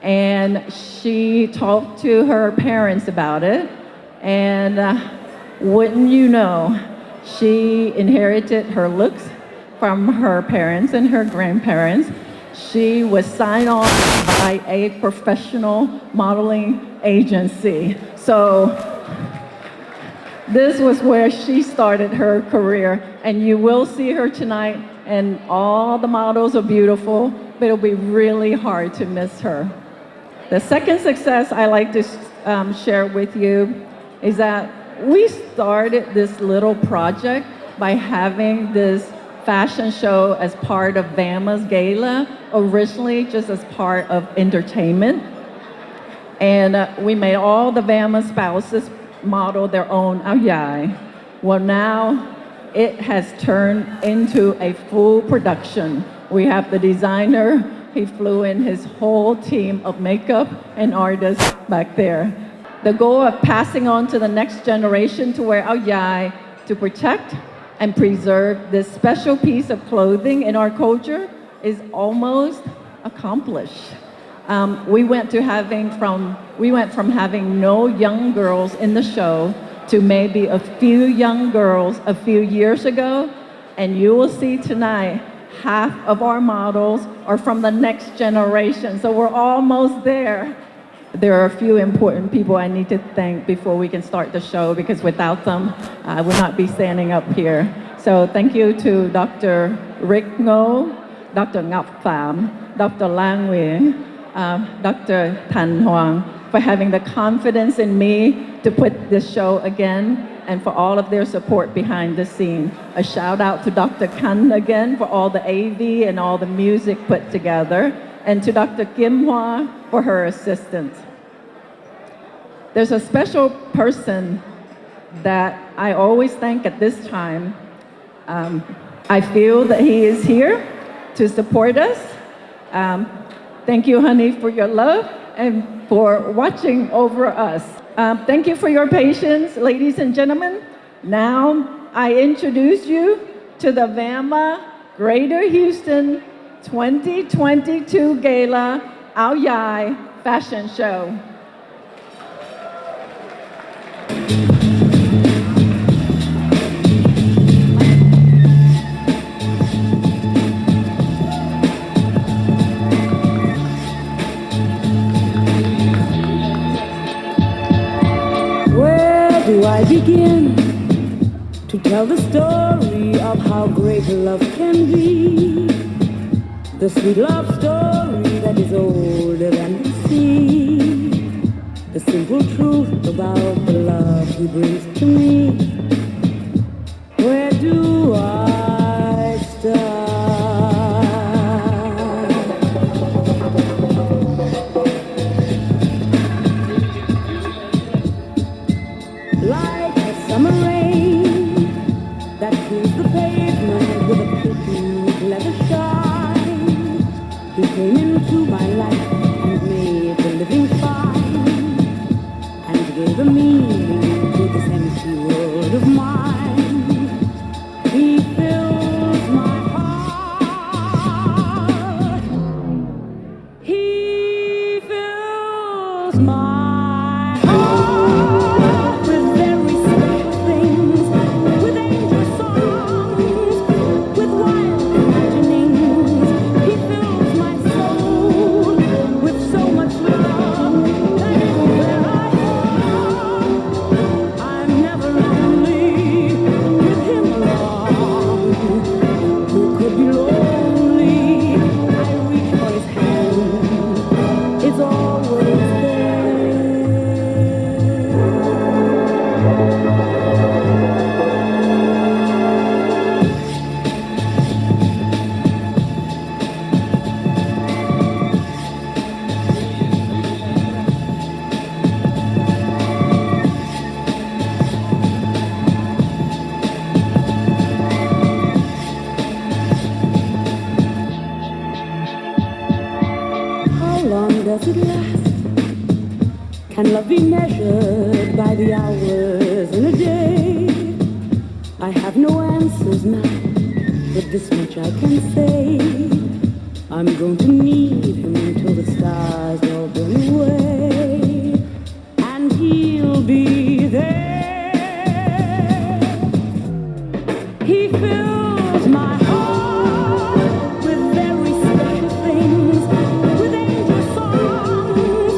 and she talked to her parents about it, and wouldn't you know, she inherited her looks from her parents and her grandparents. She was signed on by a professional modeling agency. So this was where she started her career, and you will see her tonight, and all the models are beautiful, but it'll be really hard to miss her. The second success I like to share with you is that we started this little project by having this fashion show as part of VAMA's gala, originally just as part of entertainment. And we made all the VAMA spouses model their own ao dai. Well, now it has turned into a full production. We have the designer, he flew in his whole team of makeup and artists back there. The goal of passing on to the next generation to wear ao dai to protect and preserve this special piece of clothing in our culture is almost accomplished. We went from having no young girls in the show to maybe a few young girls a few years ago, and you will see tonight half of our models are from the next generation, so we're almost there. There are a few important people I need to thank before we can start the show, because without them, I would not be standing up here. So thank you to Dr. Rick Ngo, Dr. Ngọc Pham, Dr. Lang Nguyen, Dr. Tan Huang, for having the confidence in me to put this show again, and for all of their support behind the scene. A shout out to Dr. Kan again for all the AV and all the music put together, and to Dr. Kim Hwa for her assistance. There's a special person that I always thank at this time. I feel that he is here to support us. Thank you, honey, for your love and for watching over us. Thank you for your patience, ladies and gentlemen. Now I introduce you to the VAMA Greater Houston 2022 Gala ao dai Fashion Show. Where do I begin to tell the story of how great love can be? The sweet love story that is older than the sea. The simple truth about the love he brings to me. Where do I start? Like a summer rain that fills the pavement with a pink leather shine. He came into my life and made the living fine, and gave a meaning to this empty world of mine. He fills my heart. He fills my heart with very special things, with angel songs, with wild imaginings. He fills my soul does it last? Can love be measured by the hours in a day? I have no answers now, but this much I can say. I'm going to need him until the stars all burn away, and he'll be there. He fills my heart with very special things, with angel songs,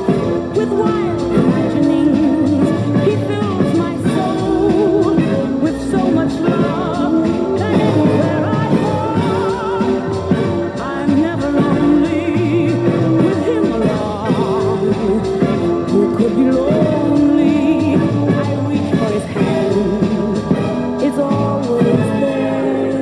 with wild imaginings. He fills my soul with so much love that anywhere I go, I'm never lonely with him along. Who could be lonely? I reach for his hand, it's always there.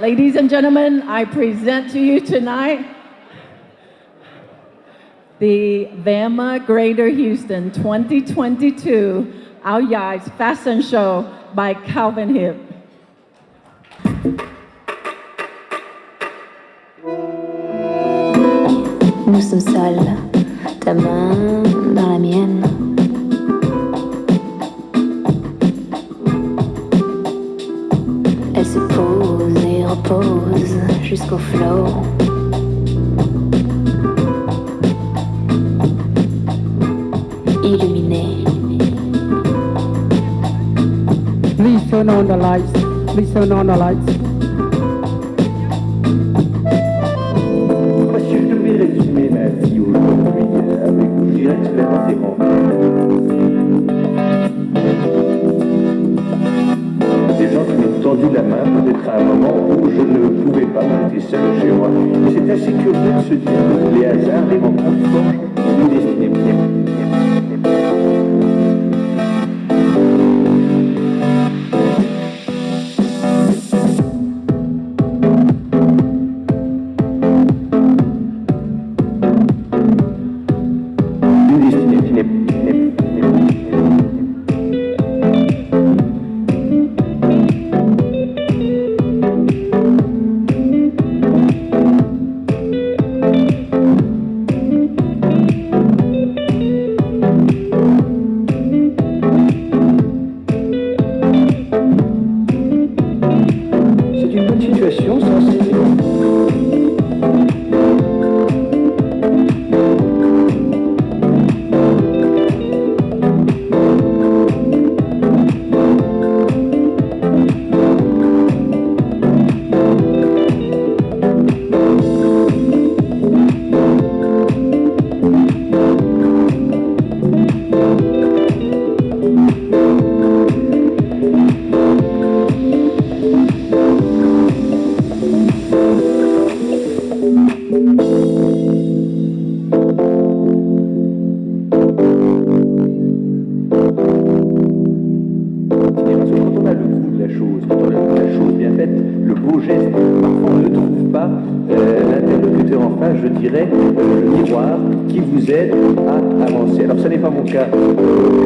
Ladies and gentlemen, I present to you tonight the VAMA Greater Houston 2022 Áo Dài Fashion Show by Calvin Hipp. Nous sommes seuls, ta main dans la mienne. Elle se pose et repose jusqu'au flot. Illuminée. Please turn on the lights. Please turn on the lights. Moi, si je devais résumer ma vie aujourd'hui avec vous, je dirais que c'est vraiment des rencontres. Des gens qui m'ont tendu la main, peut-être à un moment où je ne pouvais pas, j'étais seul chez moi. Et c'est assez curieux de se dire que les hasards, les rencontres forgent une destinée.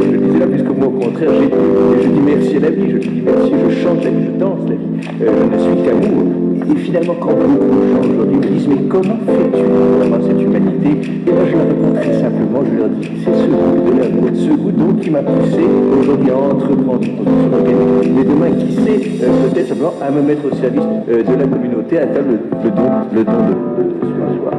Je disais là, puisque moi au contraire, je dis merci à la vie, je dis merci, je chante la vie, je danse la vie, je ne suis qu'amour. Et finalement, quand beaucoup de gens aujourd'hui me disent, mais comment fais-tu pour avoir cette humanité? Et là, je leur réponds très simplement, je leur dis, c'est ce goût de l'amour, ce goût donc qui m'a poussé aujourd'hui à entreprendre une production organique, mais demain, qui sait, peut-être simplement à me mettre au service de la communauté, à faire le don de soi.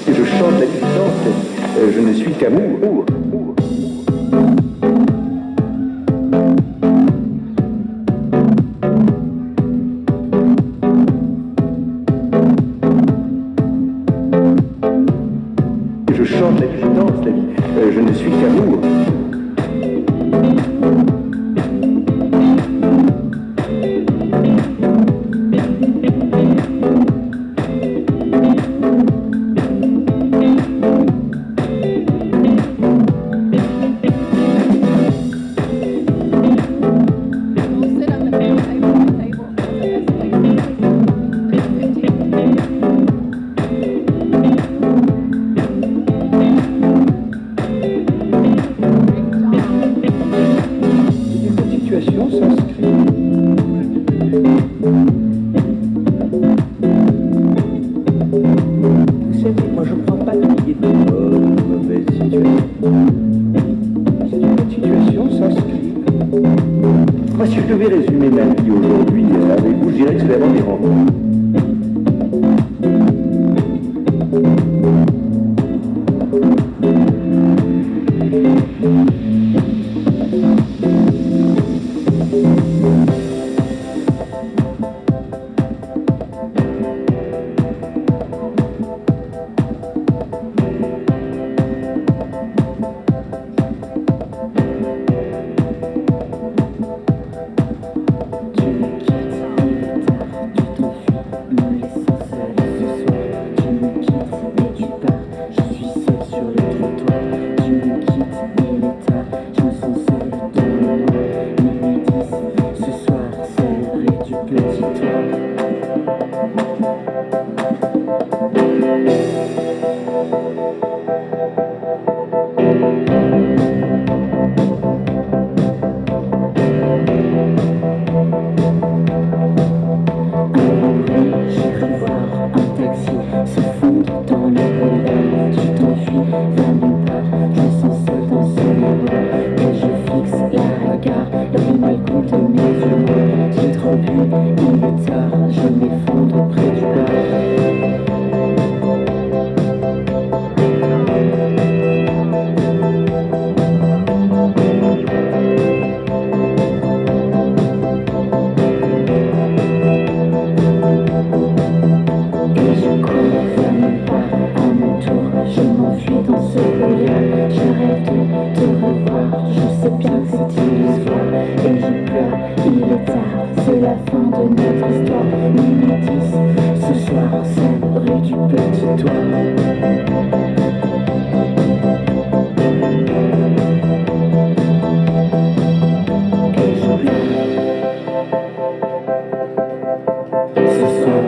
Je chante la distance, je ne suis qu'amour. Je chante la vie, je danse la vie, je ne suis qu'amour. te revoir. Je sais bien que c'est illusoire et je pleure. Il est tard, c'est la fin de notre histoire. Minuit 10, ce soir en scène, rue du Petit Toit. Et je pleure. Ce soir.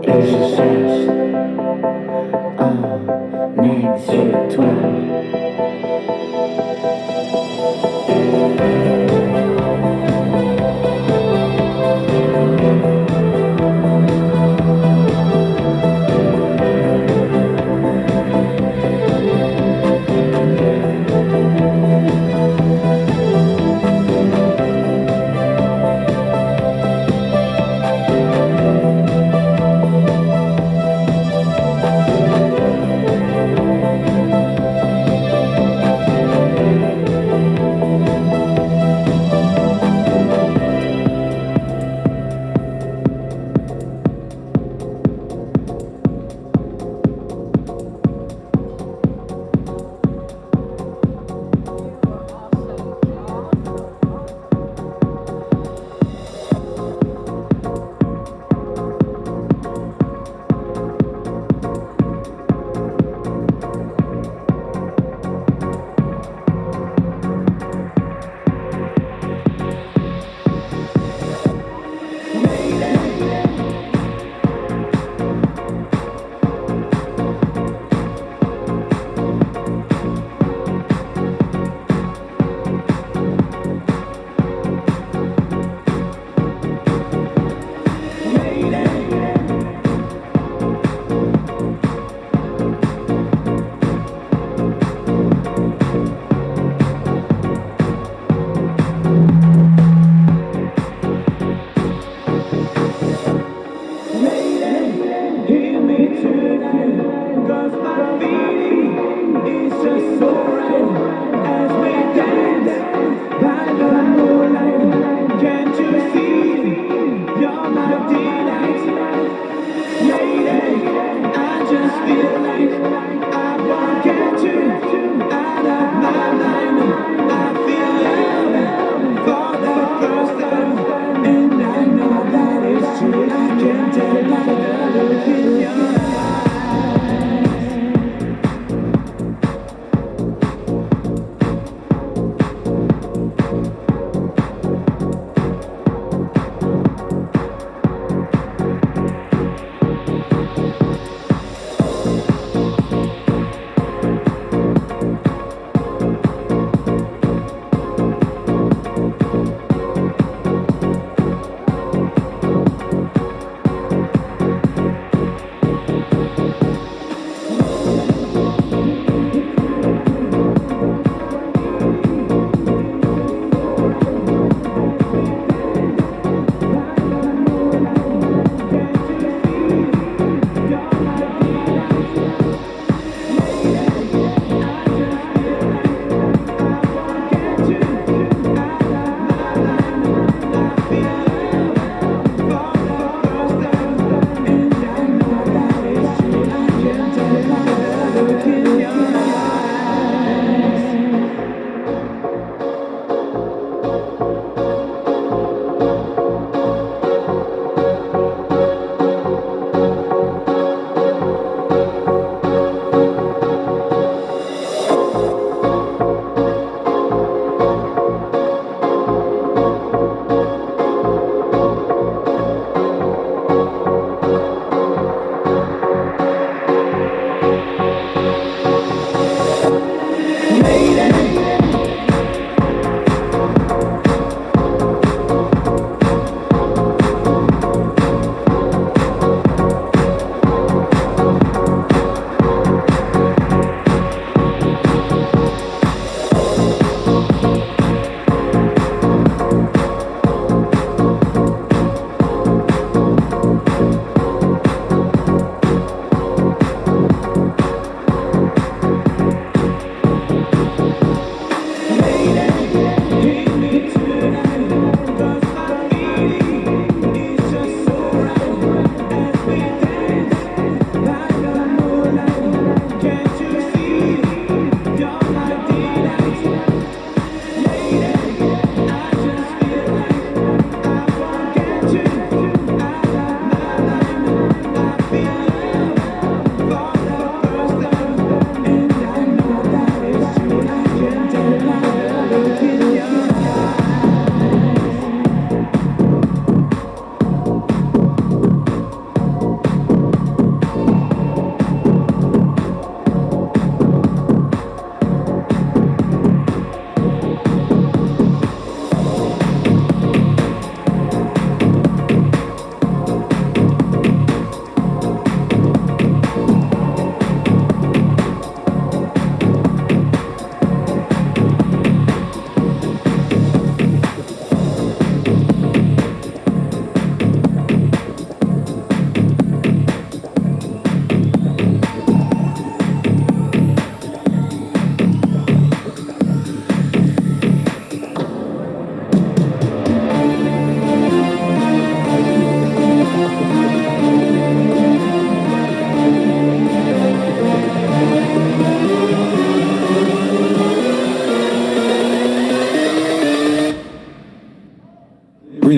Et je cherche un exutoire.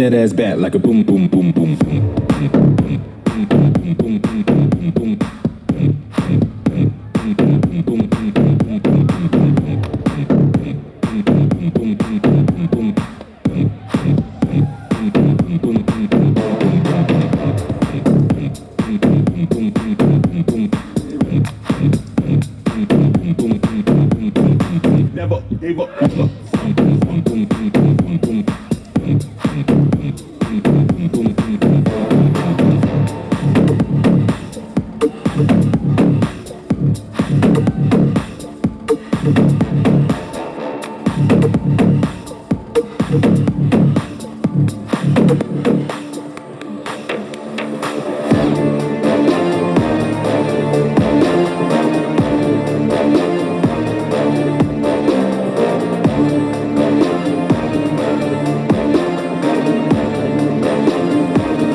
Bring that ass back like a boom, boom, boom, boom, boom. Never gave up.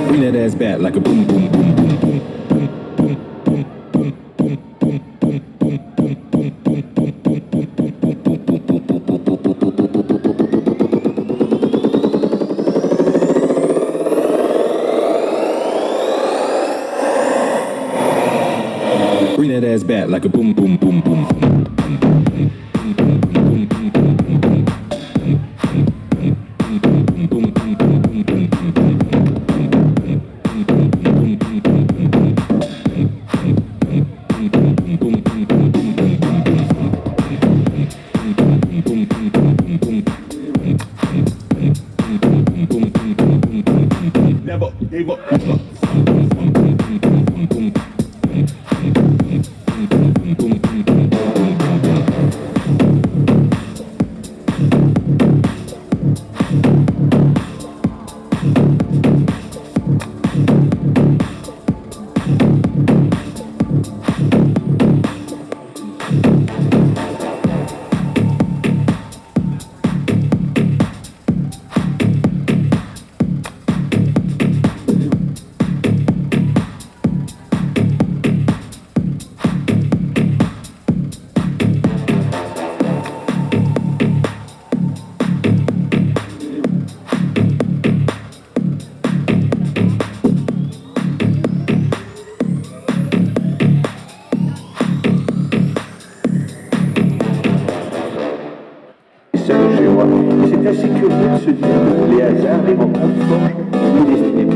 Bring that ass back like a boom, boom, boom, boom, boom. Bring that ass back like a boom, boom, boom, boom. Never gave up. C'est le géo. Et c'est assez curieux de se dire que les hasards, les rencontres forgent une destinée.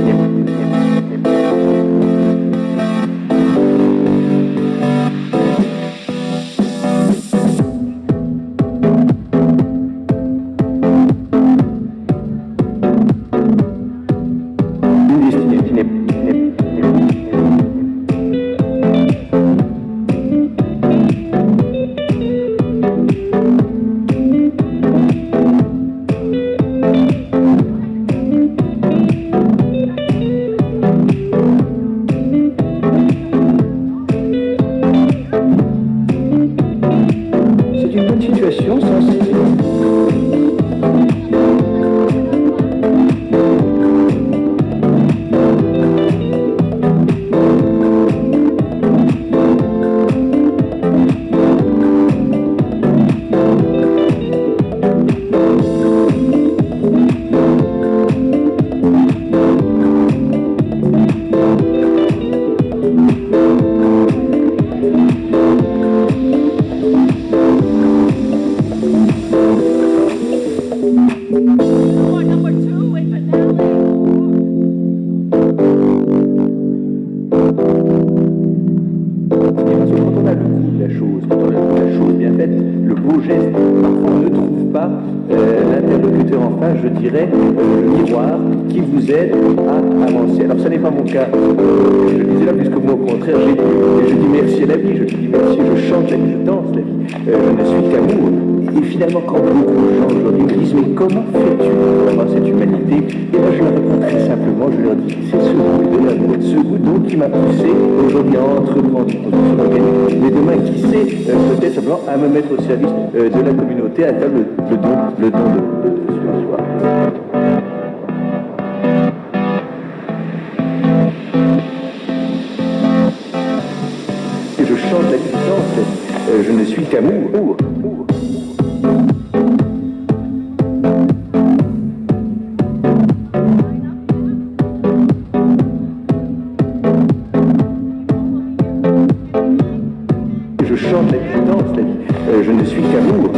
C'est une bonne situation, ça. Le beau geste, parfois on ne trouve pas l'interlocuteur en face, je dirais, le miroir qui vous aide à avancer. Alors ça n'est pas mon cas, je le disais là, puisque moi au contraire, je dis merci à la vie, je dis merci, je chante la vie, je danse la vie, je ne suis qu'amour. Et finalement, quand beaucoup de gens aujourd'hui me disent, mais comment fais-tu pour avoir cette humanité? Et là, je leur réponds très simplement, je leur dis, c'est ce goût de l'amour, ce goût donc qui m'a poussé aujourd'hui à entreprendre une production organique, mais demain, qui sait, peut-être simplement à me mettre au service de la communauté, à faire le don de soi. Et je chante la distance, je ne suis qu'amour. chante la vie, je danse la vie. Je ne suis qu'amour.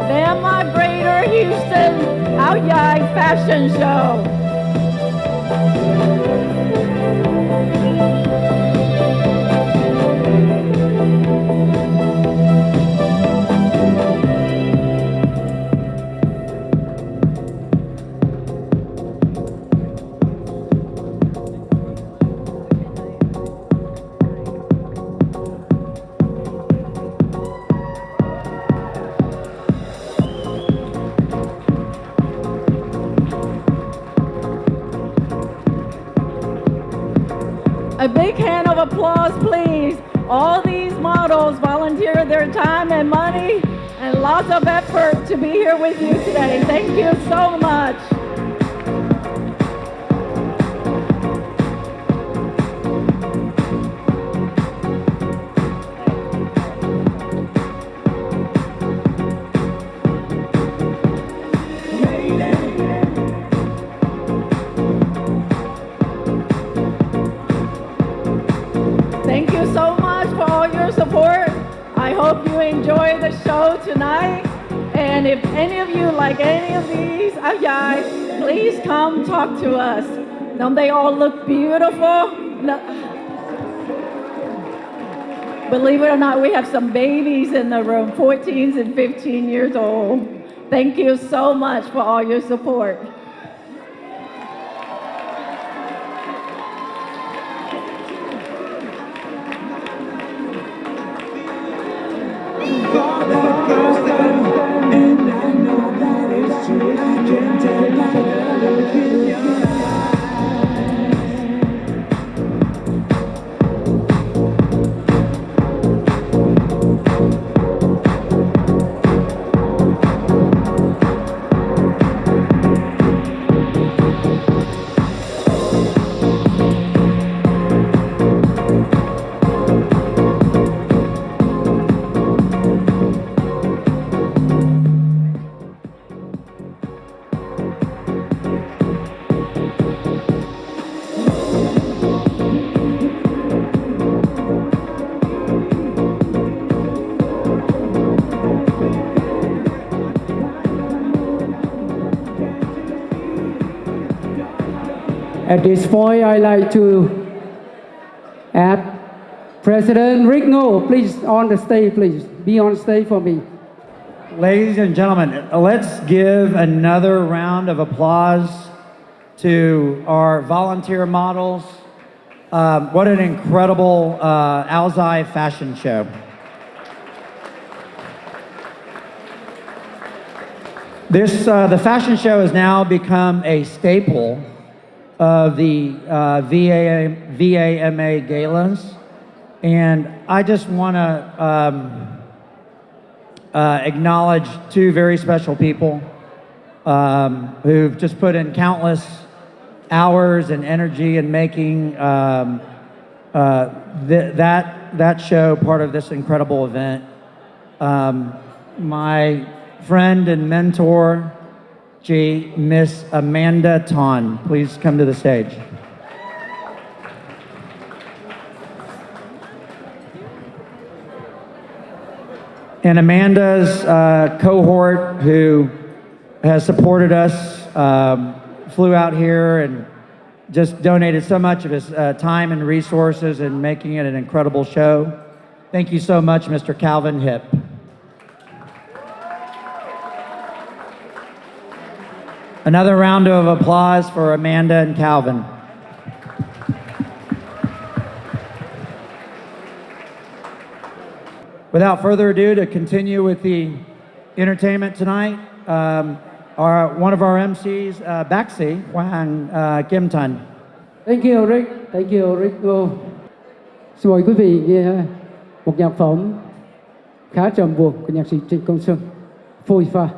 VAMA Greater Houston Outyoung Fashion Show. A big hand of applause, please. All these models volunteer their time and money and lots of effort to be here with you today. Thank you so much. Thank you so much for all your support. I hope you enjoy the show tonight. And if any of you like any of these, please come talk to us. Don't they all look beautiful? No. Believe it or not, we have some babies in the room, 14s and 15 years old. Thank you so much for all your support. At this point, I like to ask President Rick Ngô, please on the stage, please. Be on stage for me. Ladies and gentlemen, let's give another round of applause to our volunteer models. What an incredible Alzai fashion show. The fashion show has now become a staple of the VAMA galas. And I just want to acknowledge two very special people who've just put in countless hours and energy in making that show part of this incredible event. My friend and mentor, Miss Amanda Ton, please come to the stage. And Amanda's cohort, who has supported us, flew out here and just donated so much of his time and resources in making it an incredible show. Thank you so much, Mr. Calvin Hipp. Another round of applause for Amanda and Calvin. Without further ado, to continue with the entertainment tonight, one of our MCs, bác sĩ Hoàng Kim Thành. Thank you, Rick. Thank you, Rick Ngô. Xin mời quý vị nghe một nhạc phẩm khá trầm buồn của nhạc sĩ Trịnh Công Sơn, Phôi Pha.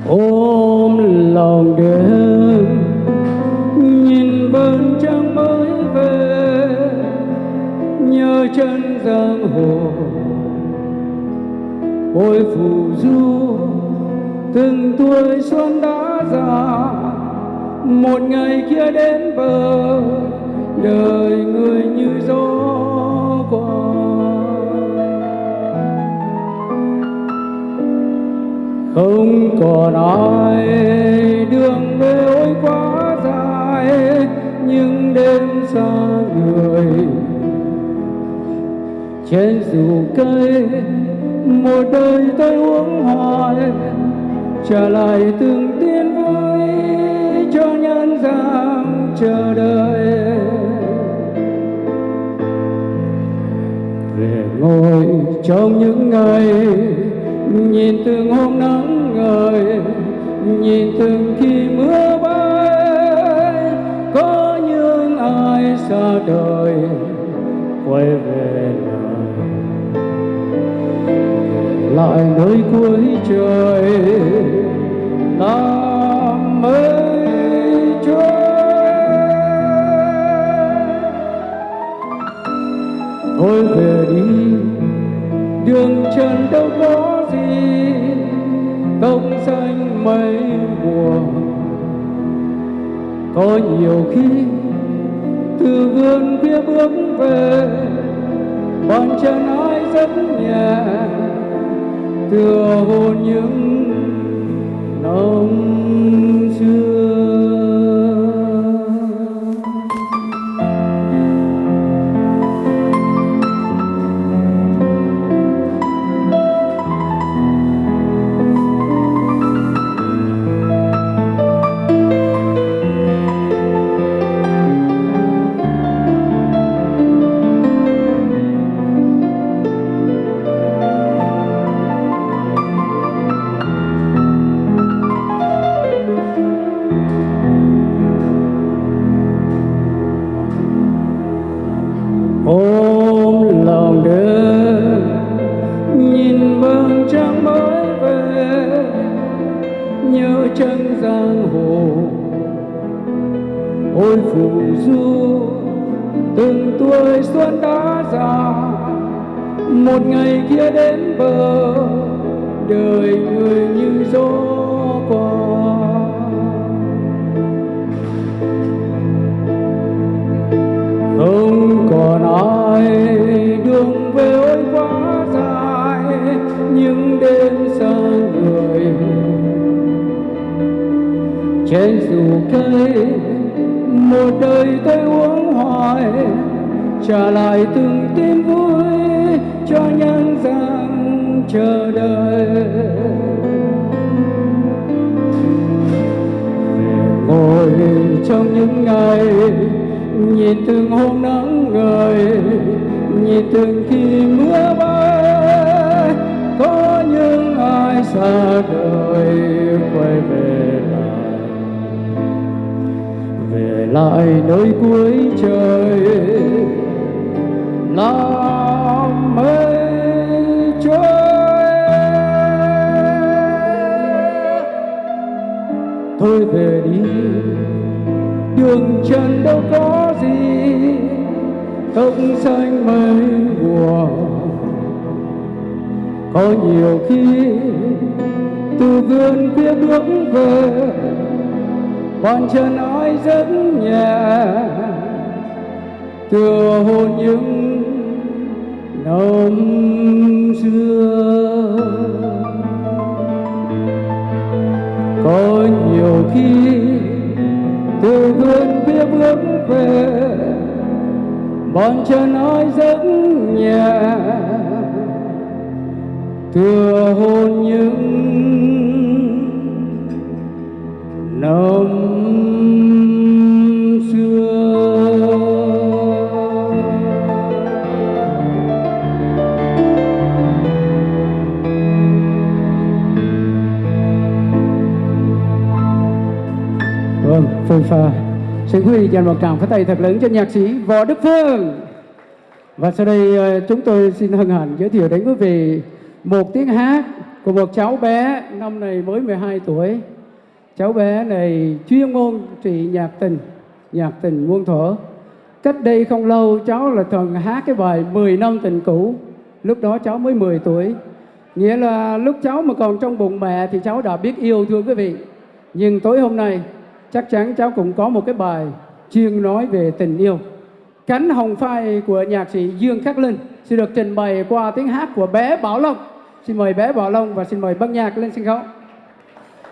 Ôm lòng đêm nhìn bên trăng mới về, nhớ chân giang hồ ôi phù du từng tuổi xuân đã già, một ngày kia đến bờ đời người như gió qua. Không còn ai, đường về ôi quá dài, nhưng đêm xa người. Trên dù cây, một đời tôi uống hoài, trả lại từng tiếng vui cho nhân gian chờ đợi. Về ngồi trong những ngày nhìn từng hôm nắng ngời, nhìn từng khi mưa bay, có những ai xa đời quay về lại nơi cuối trời làm mây trôi. Thôi về đi, đường trần đâu có gì, tóc xanh mây mùa. Có nhiều khi từ vườn kia bước về, bàn chân ai rất nhẹ, tựa hôn những năm xưa. Ôm lòng đêm nhìn vầng trăng mới về, nhớ chân giang hồ ôi phù du từng tuổi xuân đã già, một ngày kia đến bờ, đời người như gió qua. Không còn ai, đường về ôi quá dài, những đêm xa người. Trên dù cây một đời tôi uống hoài, trả lại từng tin vui cho nhân gian chờ đợi. Ngồi trong những ngày nhìn từng hôm nắng ngời, nhìn từng khi mưa bay, có những ai xa đời quay về lại nơi cuối trời, làm mây trôi. Thôi về đi, đường trần đâu có gì, tóc xanh mây buồn. Có nhiều khi từ vườn kia bước về, bàn chân ai rất nhẹ, tựa hôn những năm xưa. Có nhiều khi từ vườn kia bước về, bàn chân ai rất nhẹ, tựa hôn những năm xưa. Vâng, phôi pha. Xin quý vị dành một tràng pháo tay thật lớn cho nhạc sĩ Võ Đức Phương. Và sau đây chúng tôi xin hân hạnh giới thiệu đến quý vị một tiếng hát của một cháu bé năm nay mới 12 tuổi. Cháu bé này chuyên môn trị nhạc tình muôn thuở. Cách đây không lâu cháu là thường hát cái bài 10 năm tình cũ. Lúc đó cháu mới 10 tuổi. Nghĩa là lúc cháu mà còn trong bụng mẹ thì cháu đã biết yêu, thưa quý vị. Nhưng tối hôm nay chắc chắn cháu cũng có một cái bài chuyên nói về tình yêu. Cánh hồng phai của nhạc sĩ Dương Khắc Linh sẽ được trình bày qua tiếng hát của bé Bảo Long. Xin mời bé Bảo Long và xin mời ban nhạc lên sân khấu.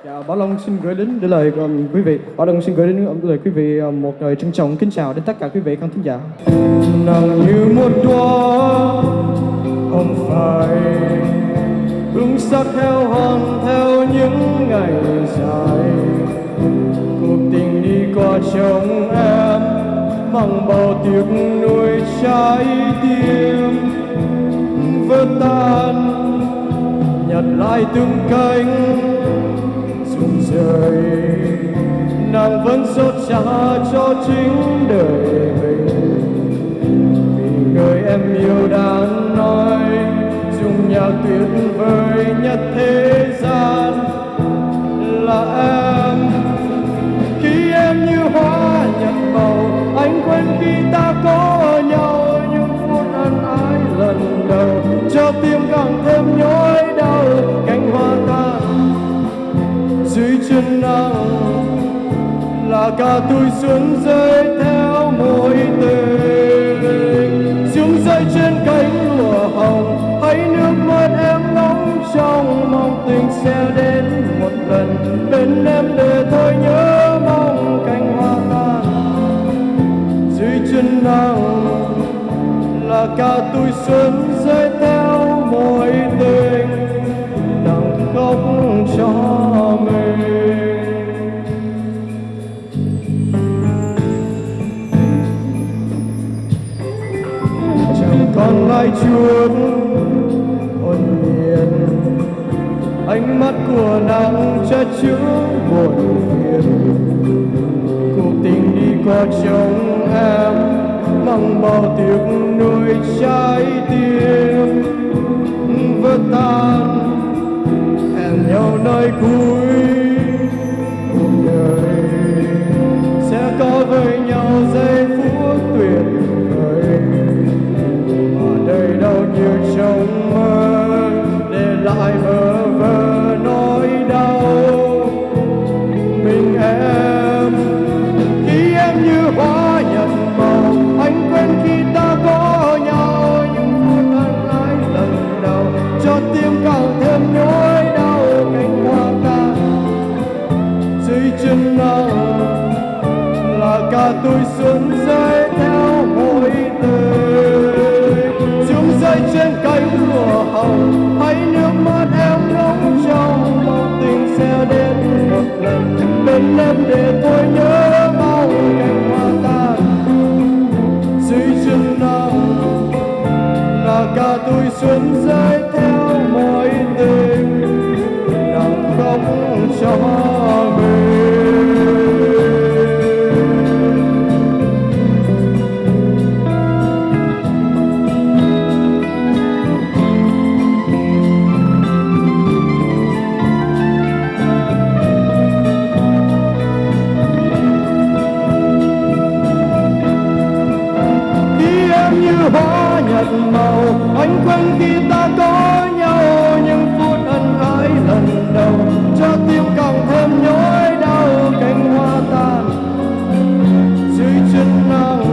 Dạ, Bảo Long xin gửi đến lời quý vị. Bảo Long xin gửi đến lời quý vị một lời trân trọng kính chào đến tất cả quý vị khán thính giả. Nàng như một đóa hồng phai hương sắc heo hon theo những ngày dài. Cuộc tình đi qua trong em mang bao tiếc nuối trái tim vỡ tan, nhặt lại từng cánh rụng rời. Nàng vẫn xót xa cho chính đời mình, vì người em yêu đã nói dùng nhạc tuyệt vời nhất thế gian là em. Khi em như hoa nhặt màu, anh quên khi ta có nhau. Những phút ân ái lần đầu cho tim càng thêm nhói đau. Cánh hoa tan dưới chân nàng là cả tuổi xuân rơi theo mối tình. Sương rơi trên cánh lụa hồng, hãy nước mắt em ngóng trong mong tình sẽ đến một lần bên em để thôi nhớ mong. Cánh hoa tan dưới chân nàng là cả tuổi xuân rơi theo mối tình. Nàng khóc cho mình. Chẳng còn ai chuốt hồn nhiên, ánh mắt của nàng chất chứa buồn phiền. Cuộc tình đi qua trong em mang bao tiếc nuối trái tim vỡ tan. Hẹn nhau nơi cuối cuộc đời sẽ có với nhau giây phút tuyệt vời. Ở đây đâu như trong cánh lụa hồng, hãy nước mắt em ngóng trong mong tình sẽ đến một lần bên em để tôi nhớ mong cánh hoa tan dưới chân nắng là cả tuổi xuân rơi theo mối tình nặng không cho mình. Hoa nhật màu anh quên khi ta có nhau những phút ân ái lần đầu cho tim càng thêm nhói đau cánh hoa tan dưới chân nắng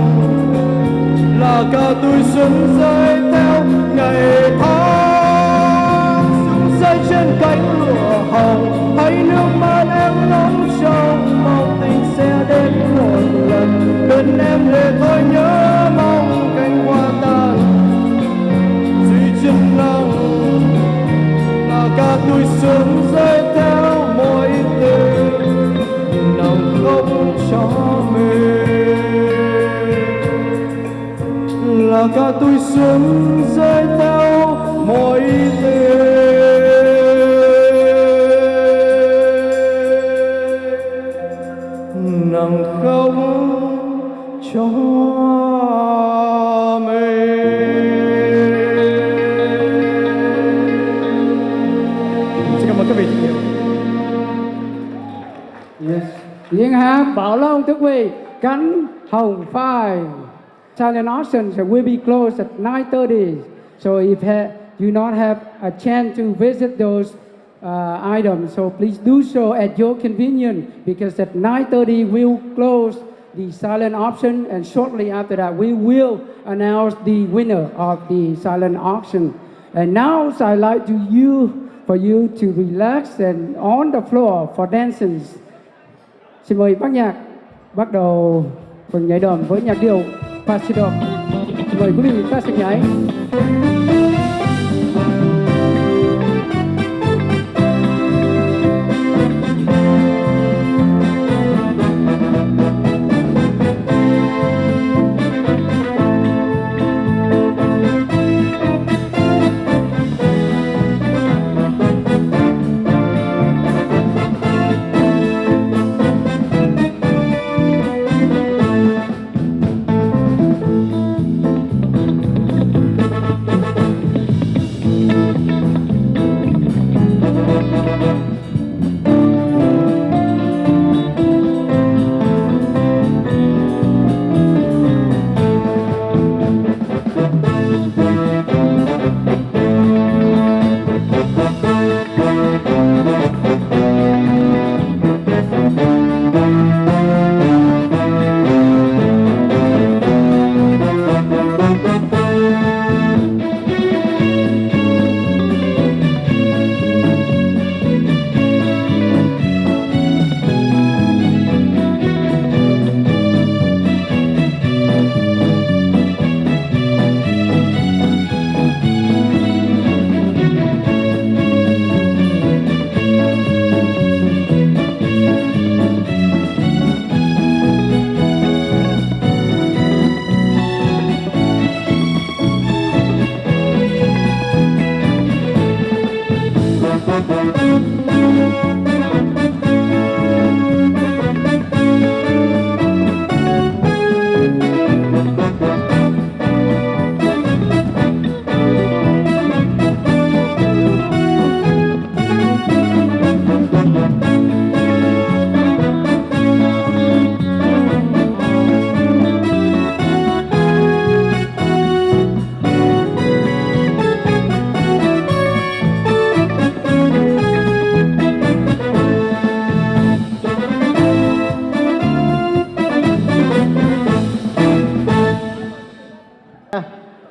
là cả tuổi xuân rơi theo ngày tháng rung rơi trên cánh lụa hồng hãy nước mắt em ngóng trong mong tình sẽ đến một lần bên em để tôi nhớ mong cánh hoa tan dưới chân nắng là cả tuổi xuân rơi theo mối tình nặng không cho mình là cả tuổi xuân rơi theo mối tình nặng không cho Diễn hát Bảo Long thưa quý vị, cánh hồng phai. Silent auctions will be closed at 9:30. So if you not have a chance to visit those items, so please do so at your convenience because at 9:30 we'll close the silent auction and shortly after that we will announce the winner of the silent auction. And now I'd like for you to relax and on the floor for dancing. Xin mời bác nhạc bắt đầu phần nhảy đờn với nhạc điệu Pasidor. Xin mời quý vị ta sẽ nhảy.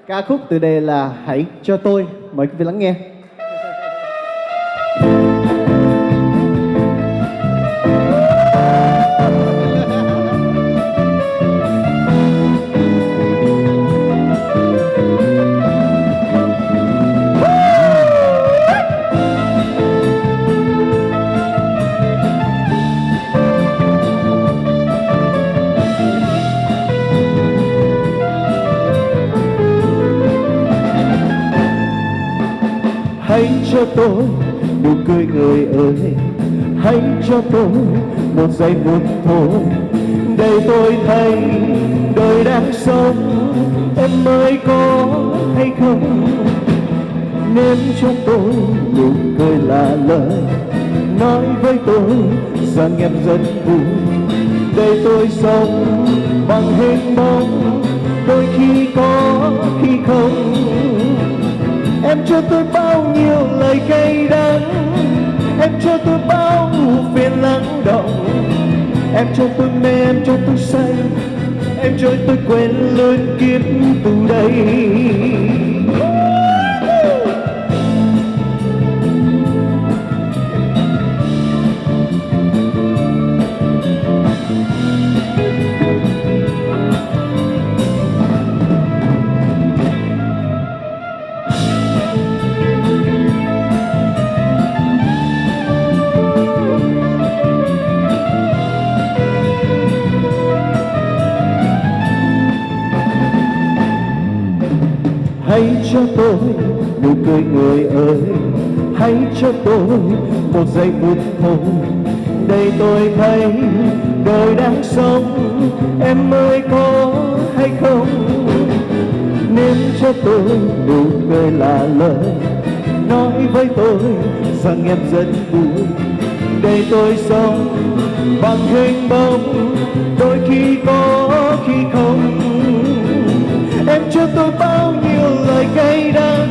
Ca khúc từ đề là Hãy cho tôi, mời quý vị lắng nghe. hãy cho tôi nụ cười người ơi, hãy cho tôi một giây phút thôi để tôi thấy đời đang sống em mới có hay không. Nếm cho tôi nụ cười là lời nói với tôi rằng em rất vui, để tôi sống bằng hình bóng đôi khi có khi không. Em cho tôi bao nhiêu lời cay đắng, em cho tôi bao phiền lắng động, em cho tôi mê, em cho tôi say, em cho tôi quên lối kiếp từ đây. Hãy cho tôi nụ cười người ơi, hãy cho tôi một giây phút thôi để tôi thấy đời đang sống em mới có hay không. Nếm cho tôi nụ cười là lời nói với tôi rằng em rất vui, để tôi sống bằng hình bóng đôi khi có khi không. Em cho tôi bao nhiêu lời cay đắng,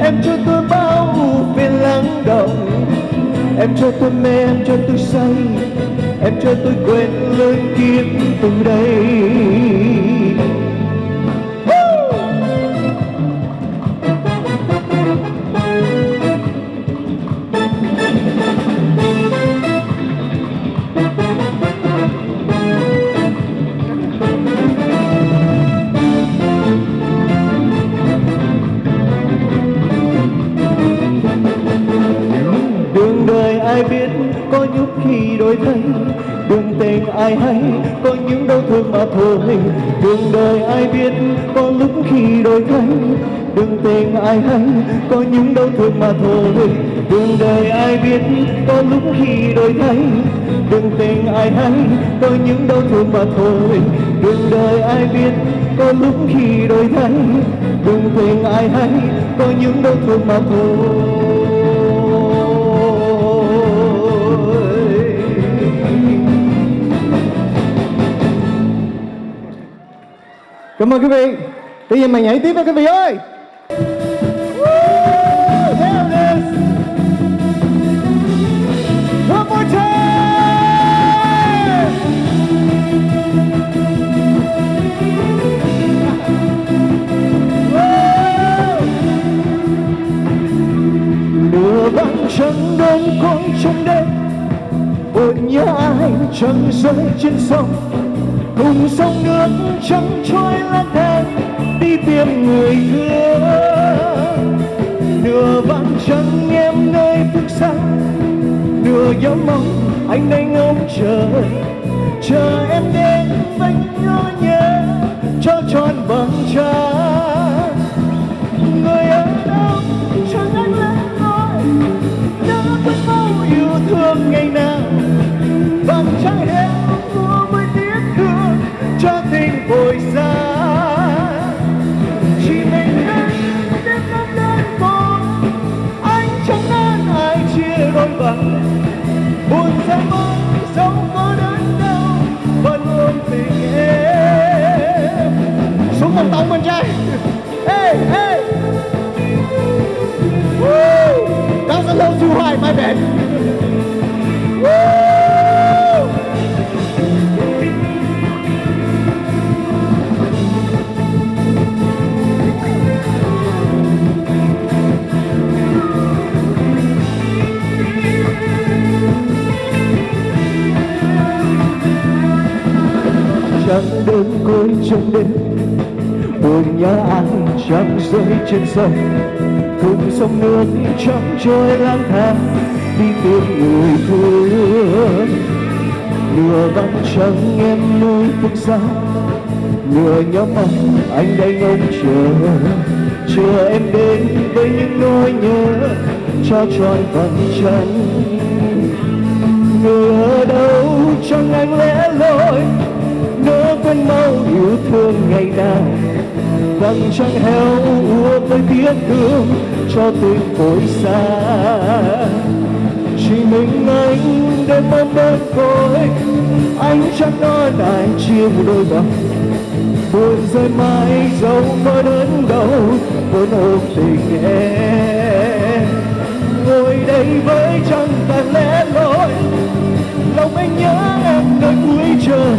em cho tôi bao phiền lắng động, em cho tôi mê, em cho tôi say, em cho tôi quên lối kiếp từ đây. Đường đời ai biết có lúc khi đổi thay, đường tình ai hay có những đau thương mà thôi. Đường đời ai biết có lúc khi đổi thay, đường tình ai hay có những đau thương mà thôi. Đường đời ai biết có lúc khi đổi thay, đường tình ai hay có những đau thương mà thôi. Đường đời ai biết có lúc khi đổi thay, đường tình ai hay có những đau thương mà thôi. Cảm ơn quý vị. Bây giờ mình nhảy tiếp với quý vị ơi. There it is. One more time. Lửa vàng trắng đơn côi trong đêm, vội nhớ ai trăng rơi trên sông, cùng sông nước trắng trôi lang thang đi tìm người thương. Nửa vàng trắng em nơi phương xa, nửa nhớ mong anh đây ngóng chờ em đến với nỗi nhớ cho tròn vầng trăng. Người ở đâu chẳng anh lên nói, đã quên bao yêu thương ngày nào. Vầng trăng hết mùa mới tiếc thương cho tình vội xa. Chỉ mình anh đêm năm đơn côi, anh chẳng nên ai chia đôi vầng. Buồn sẽ mãi sống có đến đâu vẫn ôm tình em. Xuống một tông bên trai. Hey, hey. Woo! That's a little too high, my bad. Woo! Trăng đơn côi trong đêm, buồn nhớ ai trăng rơi trên sông, cùng sông nước trắng trôi lang thang đi tìm người thương. Nửa vắng trăng em nơi phương xa, nửa nhớ mong anh đây ngóng chờ em đến với những nỗi nỗi nhớ cho tròn vầng trăng. Người ở đâu chẳng anh lẽ loi, nỡ quên mau yêu thương ngày nào. Vầng trăng heo úa với tiếc thương cho tình phôi xa. Chỉ mình anh đêm ôm đơn côi, anh chắc nói lại chia một đôi bờ. Buồn rơi mãi dấu mơ đớn đầu, buồn ôm tình em. Ngồi đây với trăng càng lẽ loi, lòng anh nhớ em nơi cuối trời.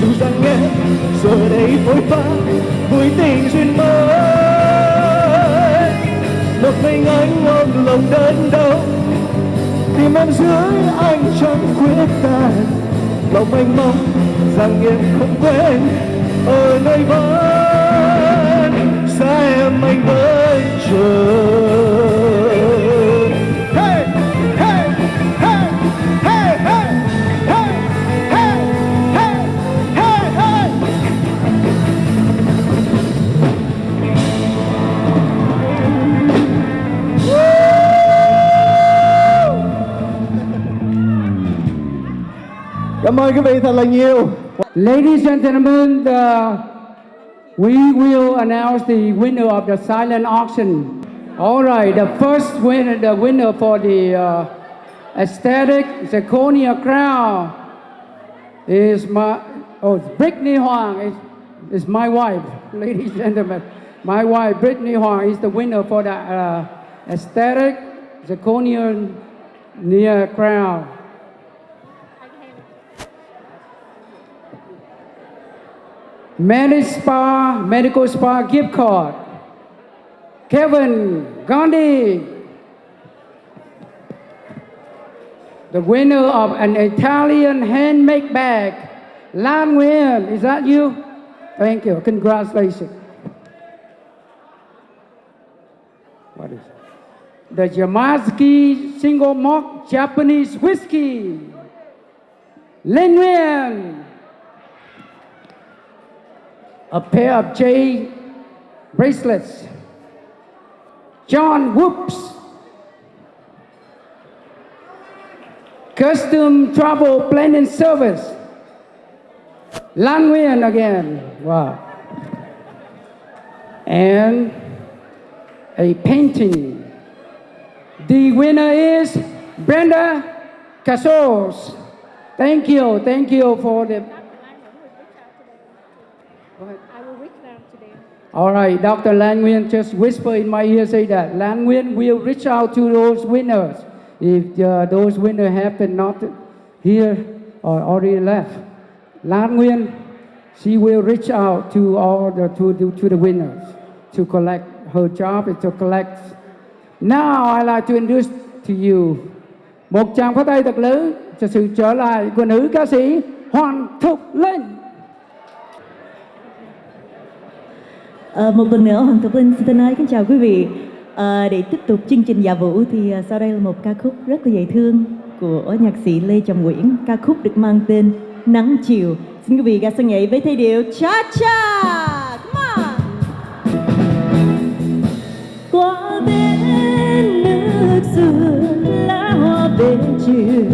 Dù rằng em giờ đây vội vã vui tình duyên mới. Một mình anh ôm lòng đớn đau, tìm em dưới anh chẳng quyết tàn. Lòng anh mong rằng em không quên ở nơi vẫn xa em anh vẫn chờ. Hey, hey, hey, hey, hey, hey, hey, hey, hey, hey. Cảm ơn quý vị thật là nhiều. Ladies and gentlemen, we will announce the winner of the silent auction. All right, the winner for the aesthetic zirconia crown is Brittany Huang. Is my wife, ladies and gentlemen. My wife, Brittany Huang, is the winner for the aesthetic zirconia crown. Medical Spa gift card. Kevin Gandhi, the winner of an Italian handmade bag. Lan Nguyen, is that you? Thank you. Congratulations. What is it? The Yamazaki single malt Japanese whiskey. Lin Nguyen. A pair of jade bracelets. John Whoops. Custom travel planning service. Lan Nguyen again. Wow. And a painting. The winner is Brenda Casos. Thank you for the. I will reach out today. All right, Dr. Lan Nguyen just whisper in my ear, say that Lan Nguyen will reach out to those winners. If those winners happen not here or already left, Lan Nguyen, she will reach out to all to the winners to collect. Her job is to collect. Now I like to introduce to you một tràng pháo tay thật lớn cho sự trở lại của nữ ca sĩ Hoàng Thục Linh. Một lần nữa Hoàng Thục Linh xin nói kính chào quý vị. Để tiếp tục chương trình dạ vũ thì sau đây là một ca khúc rất là dễ thương của nhạc sĩ Lê Trọng Nguyễn. Ca khúc được mang tên Nắng Chiều. Xin quý vị gạt sang nhảy với thay điệu cha cha. Come on. Qua bên nước xưa lá hoa bên chiều,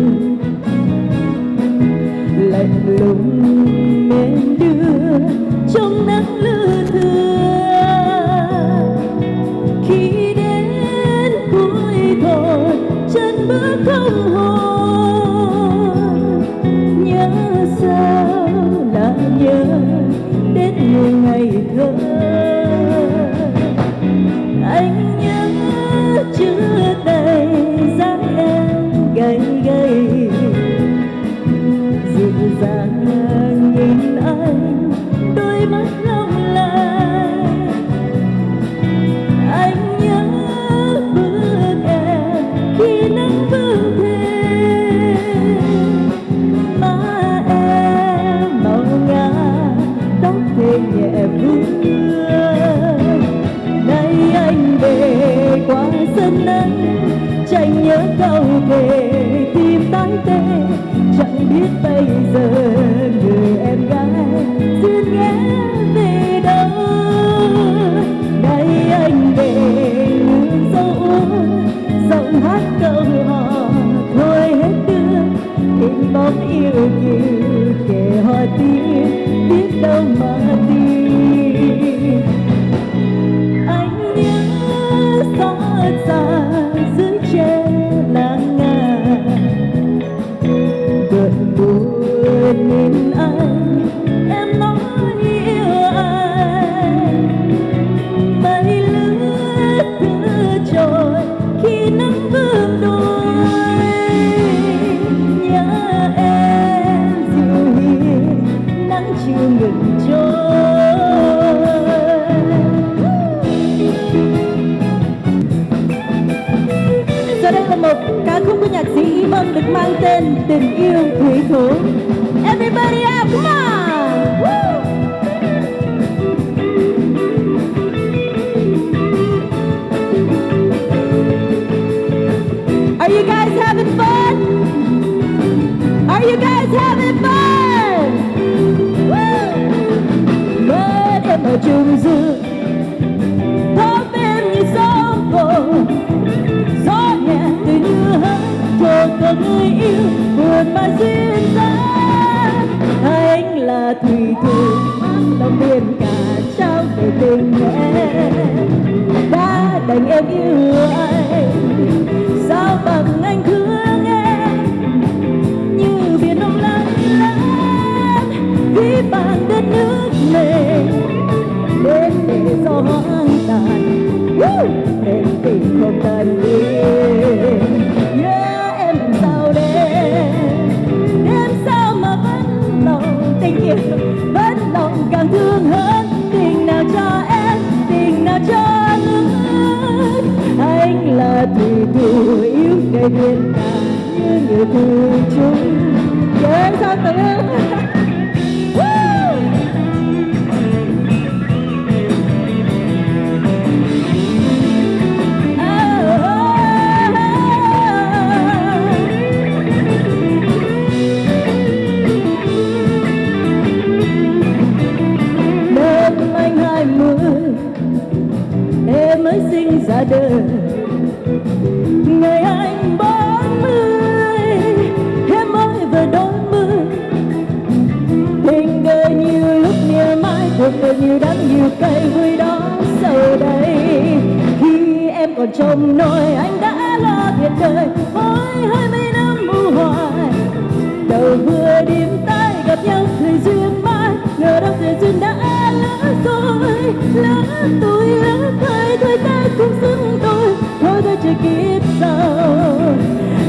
lạnh lùng mến đưa trong nắng lưa thưa. Khi đến cuối thôi chân bước không hồn, nhớ sao lại nhớ đến nhiều ngày thơ. Anh nhớ chưa đầy dáng em gầy gầy, dịu dàng nhìn anh đôi mắt long lanh. Anh nhớ bước em khi nắng vương thêm, má em màu ngà tóc thêm nhẹ vương. Nay anh về qua sân nắng, chạy nhớ câu thề tim tái tê, chẳng biết bây giờ người em gái duyên ghé về đâu. Nay anh về hướng xa dưới che nắng ngàn, gợn buồn nhìn anh em nói yêu anh, mây lướt cứ trôi khi nắng vương đôi, nhớ em dịu hiền nắng chiều ngừng trôi. Sau đây là một ca khúc của nhạc sĩ Y Mân được mang tên Tình yêu thủy thủ. Everybody up, come on! Woo! Are you guys having fun? Are you guys having fun? Woo! Mất em ở chung dương, thóp em như gió vội, gió nhẹ từ như hơi trôi của người yêu buồn mà duyên dáng. Anh là thủy thủ mang lòng biển cả trao về tình em, đã đành em yêu anh sao bằng anh thương em như biển đông lạnh lẽo vì bằng đất nước mình đến để gió hoang tàn nên tình không tan biến. Nhớ em làm sao đêm sao mà vẫn lòng tình yêu, vẫn lòng càng thương hơn. Tình nào cho em, tình nào cho nước, anh là thủy thủ yêu đời biển cả như người thủy chung. Nhớ sao tự em mới sinh ra đời, ngày anh 40 em mới vừa đôi mươi. Tình đời như lúc mỉa mai, cuộc đời nhiều đắng nhiều cay, vui đó sau đây. Khi em còn trông nôi anh đã lo thiệt đời, ôi 20 năm mù hoài. Đầu vừa đêm tay gặp nhau thời duyên mai, ngờ đâu thời duyên đã lỡ rồi, lỡ tôi lỡ thay thôi ta cũng xứng đôi. Thôi thôi chưa kịp sau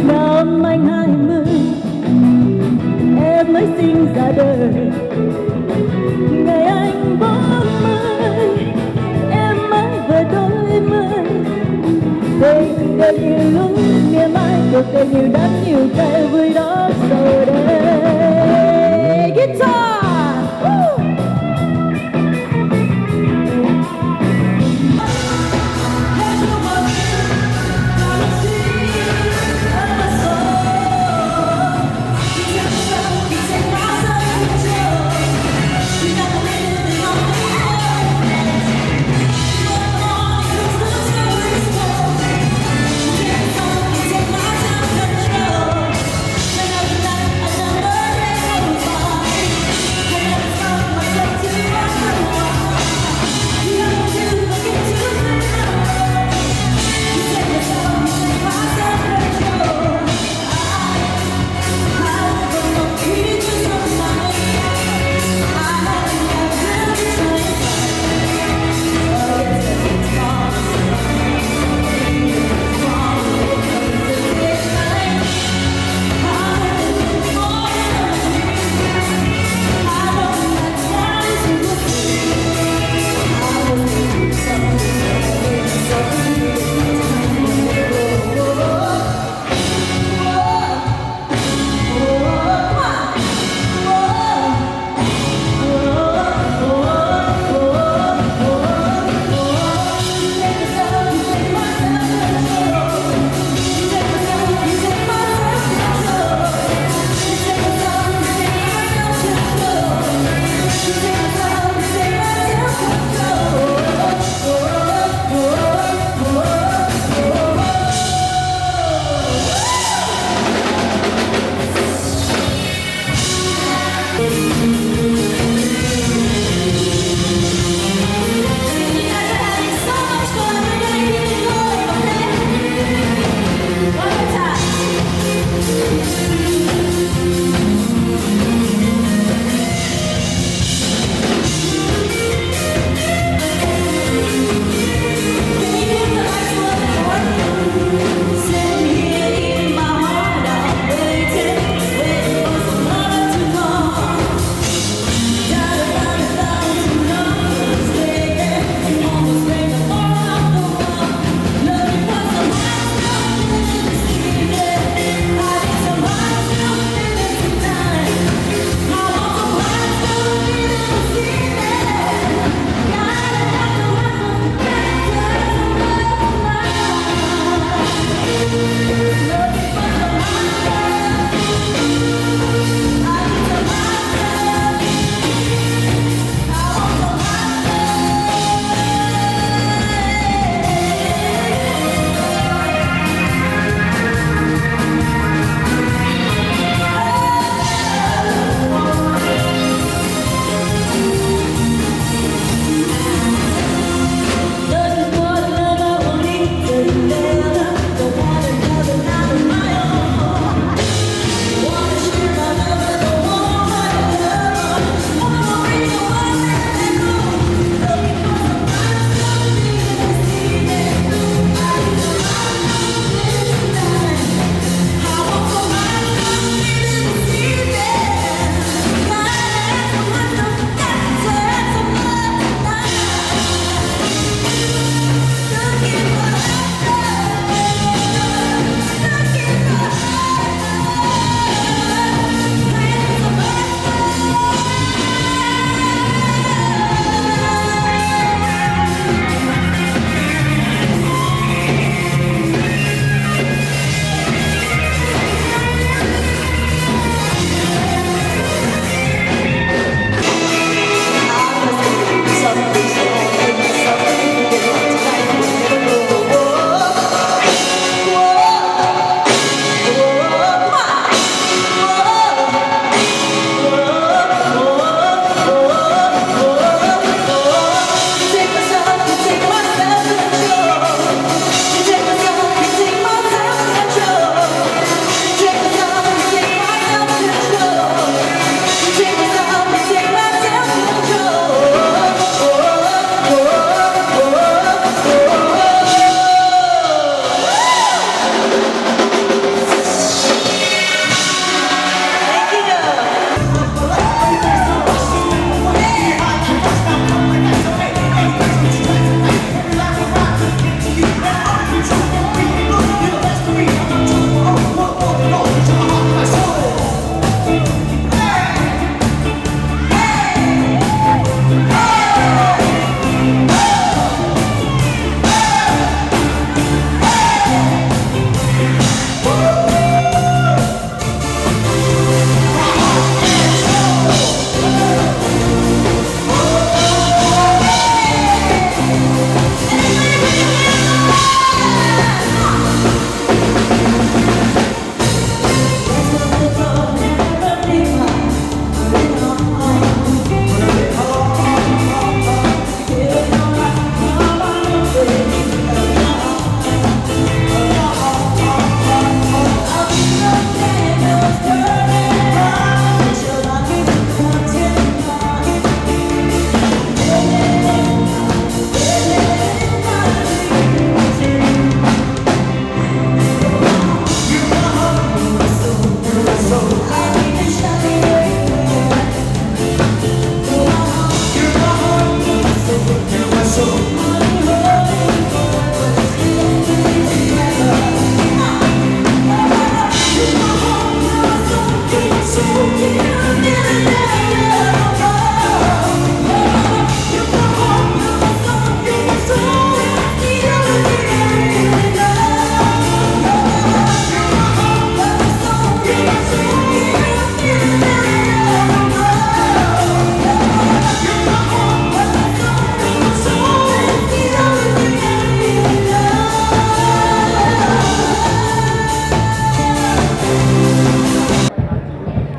năm anh 20 em mới sinh ra đời, ngày anh 40 em mới vừa đôi mươi. Tình đời như lúc mỉa mai, cuộc đời nhiều đắng nhiều cay, vui đó sau đây. Guitar!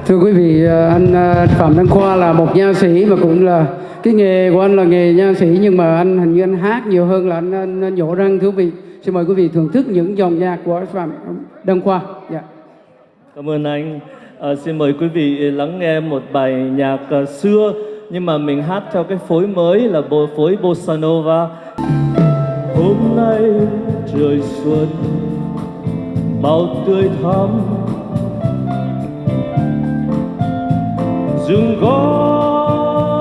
Thưa quý vị, anh Phạm Đăng Khoa là một nha sĩ mà cũng là cái nghề của anh là nghề nha sĩ, nhưng mà anh hình như anh hát nhiều hơn là anh nhổ răng. Thưa quý vị, xin mời quý vị thưởng thức những dòng nhạc của Phạm Đăng Khoa. Dạ. Cảm ơn anh. Xin mời quý vị lắng nghe một bài nhạc xưa nhưng mà mình hát theo cái phối mới là phối bossa nova. Hôm nay trời xuân bao tươi thắm, dừng gót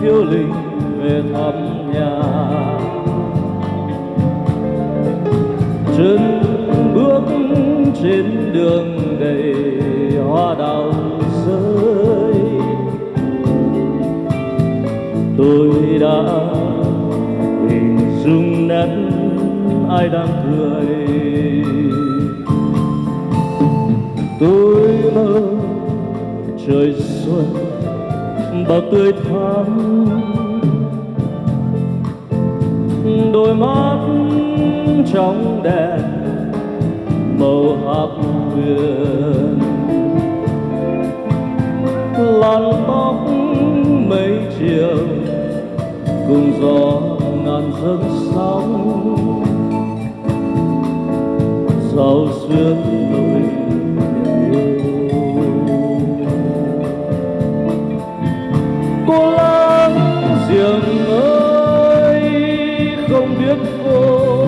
phiêu linh về thăm nhà. Chân bước trên đường đầy hoa đào rơi, tôi đã hình dung nét ai đang cười. Tôi mơ trời xuân bao tươi thắm, đôi mắt trong đèn màu hắc huyền, làn tóc mấy chiều cùng gió ngàn dâng sóng, giao xuyên đôi cô láng giềng ơi, không biết cô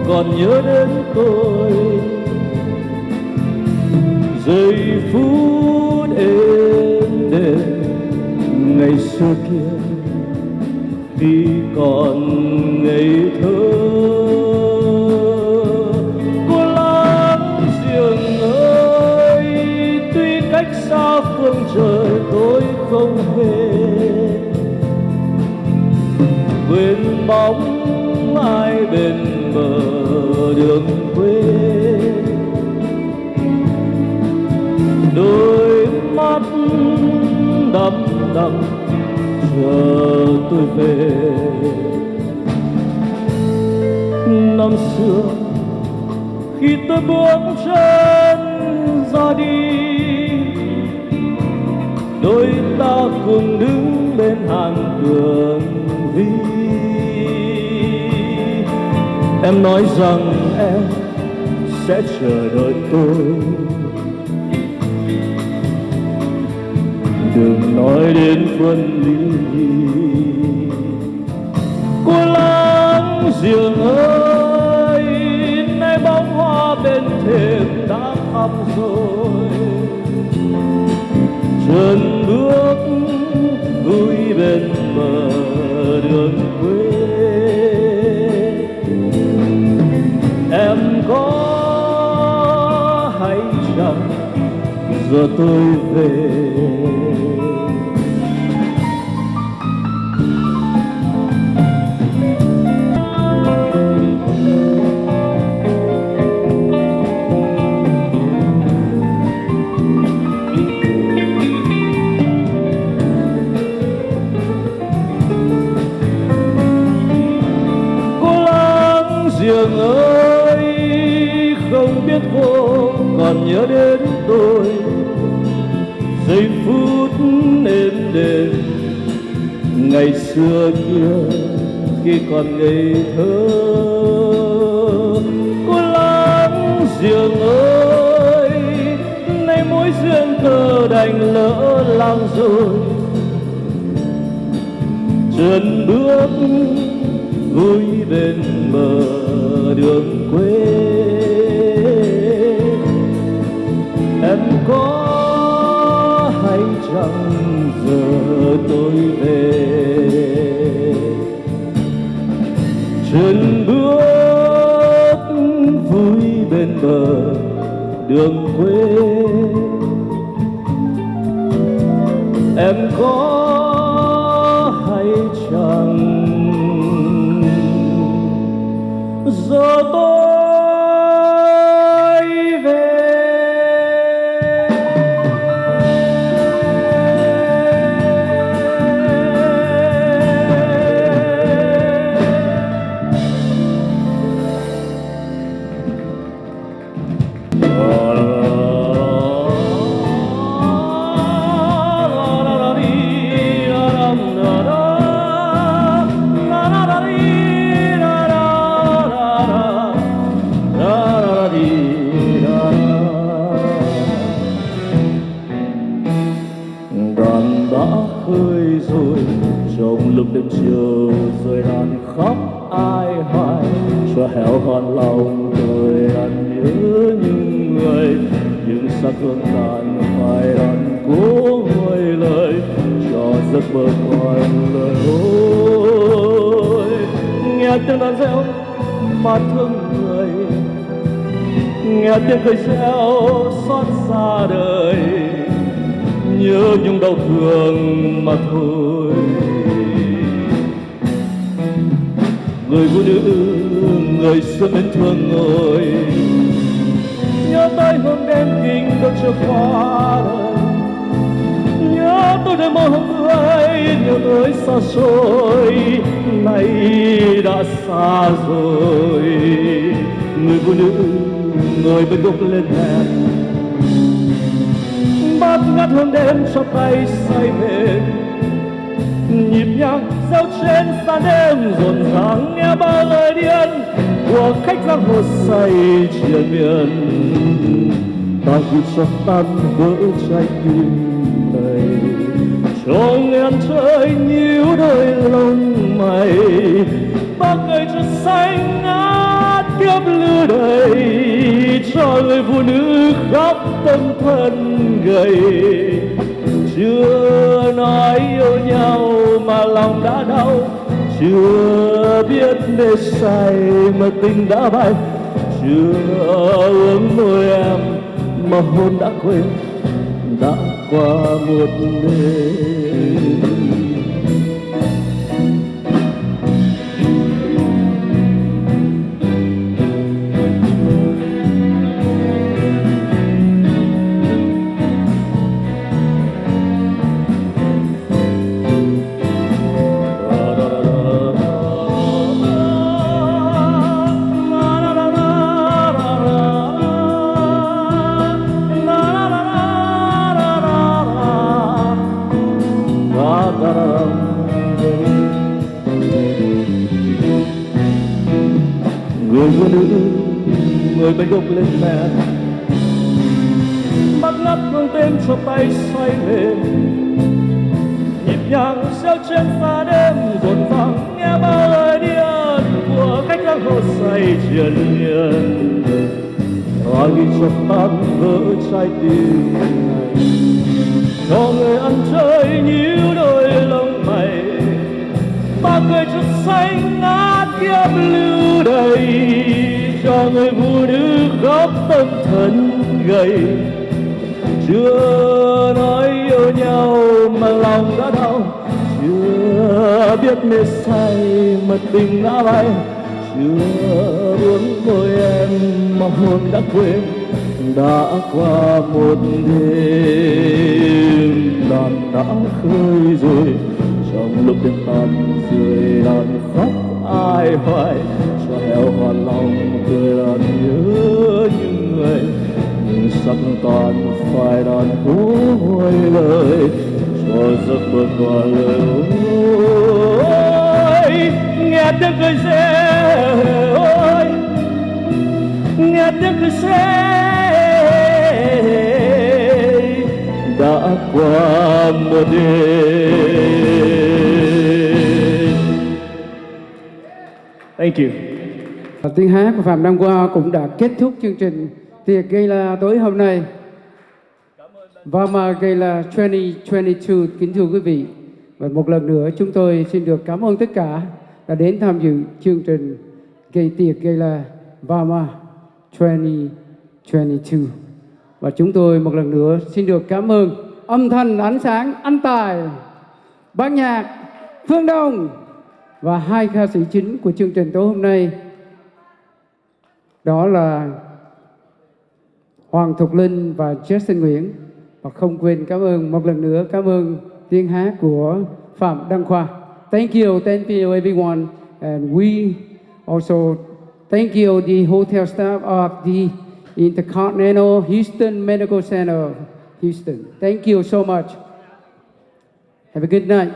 còn nhớ đến tôi. Giây phút êm đềm ngày xưa kia khi còn ngây thơ. Cô láng giềng ơi, tuy cách xa phương trời tôi không hề quên bóng ai bên bờ đường quê. Đôi mắt đăm đăm chờ tôi về. Năm xưa khi tôi bước chân ra đi, đôi ta cùng đứng bên hàng tường vi. Em nói rằng em sẽ chờ đợi tôi, đừng nói đến phân ly. Cô láng giềng ơi, nay bóng hoa bên thềm đã thắm rồi. Chân bước vui bên bờ đường quê. Em có hay chăng giờ tôi về. Giềng ơi, không biết cô còn nhớ đến tôi. Giây phút êm đềm ngày xưa kia khi còn ngây thơ. Cô láng giềng ơi, nay mối duyên cờ đành lỡ làng rồi. Chân bước vui bên bờ đường quê. Em có hay chăng giờ tôi về. Chân bước vui bên bờ đường quê. Em có hay chăng giờ tôi về. lòng tôi ăn nhớ những người, những sắc hương tàn phai đàn cố ngồi lời cho giấc mơ còn lời ôi. Nghe tiếng đàn reo mà thương người, nghe tiếng cười reo xót xa đời, nhớ nhung đau thương mà thôi. Người phụ nữ người xưa mến thương người, nhớ tới hôm đêm kinh đô chưa qua đời, nhớ tới đôi môi hồng tươi, nhớ tới xa xôi nay đã xa rồi. Người phụ nữ người bên gốc lên hẹn, bát ngát hương đêm cho tay say mềm, nhịp nhàng reo trên sàn đêm rộn ràng nghe bao lời điên của khách giang hồ say triền miên. Ta ghi cho tan vỡ trái tim này, cho người ăn chơi nhíu đôi lông mày, ta cười cho xanh ngát kiếp lửa đầy, cho người phụ nữ khóc tâm thân gầy. Chưa nói yêu nhau mà lòng đã đau, chưa biết để say mà tình đã bay, chưa uống môi em mà hôn đã quên, đã qua một đêm. Người phụ nữ người bên gốc lên mẹ, mắt ngắt hương tên cho tay say mềm, nhịp nhàng reo trên pha đêm rộn ràng nghe bao lời điên của khách giang hồ say triền miên. Hoa ghi cho tan vỡ trái tim này, cho người ăn chơi nhíu đôi lông mày, ta cười cho xanh ngát kiếp lưu đầy, cho người phụ nữ khóc tâm thân gầy. Chưa nói yêu nhau mà lòng đã đau, chưa biết mê say mà tình đã bay, chưa uống môi em mà hôn đã quên, đã qua một đêm. Đàn đã khơi rồi trong lúc đêm tan rơi, đàn khóc ai hoài cho heo hoàn lòng cười đàn nhớ những người, nhưng sắc toàn phải đàn cố ngôi lời cho giấc mơ còn lời ôi. Nghe tiếng cười reo ôi, nghe tiếng cười reo đã qua một đêm. Thank you. Tiếng hát của Phạm Đăng Khoa cũng đã kết thúc chương trình tiệc Gala tối hôm nay. VAMA Gala 2022, kính thưa quý vị. Và một lần nữa chúng tôi xin được cảm ơn tất cả đã đến tham dự chương trình tiệc Gala VAMA 2022. Và chúng tôi một lần nữa xin được cảm ơn âm thanh, ánh sáng, anh Tài, ban nhạc Phương Đông và hai ca sĩ chính của chương trình tối hôm nay. Đó là Hoàng Thục Linh và Justin Nguyễn. Và không quên cảm ơn một lần nữa, cảm ơn tiếng hát của Phạm Đăng Khoa. Thank you everyone. And we also thank you the hotel staff of the Intercontinental Houston Medical Center, Houston. Thank you so much. Have a good night.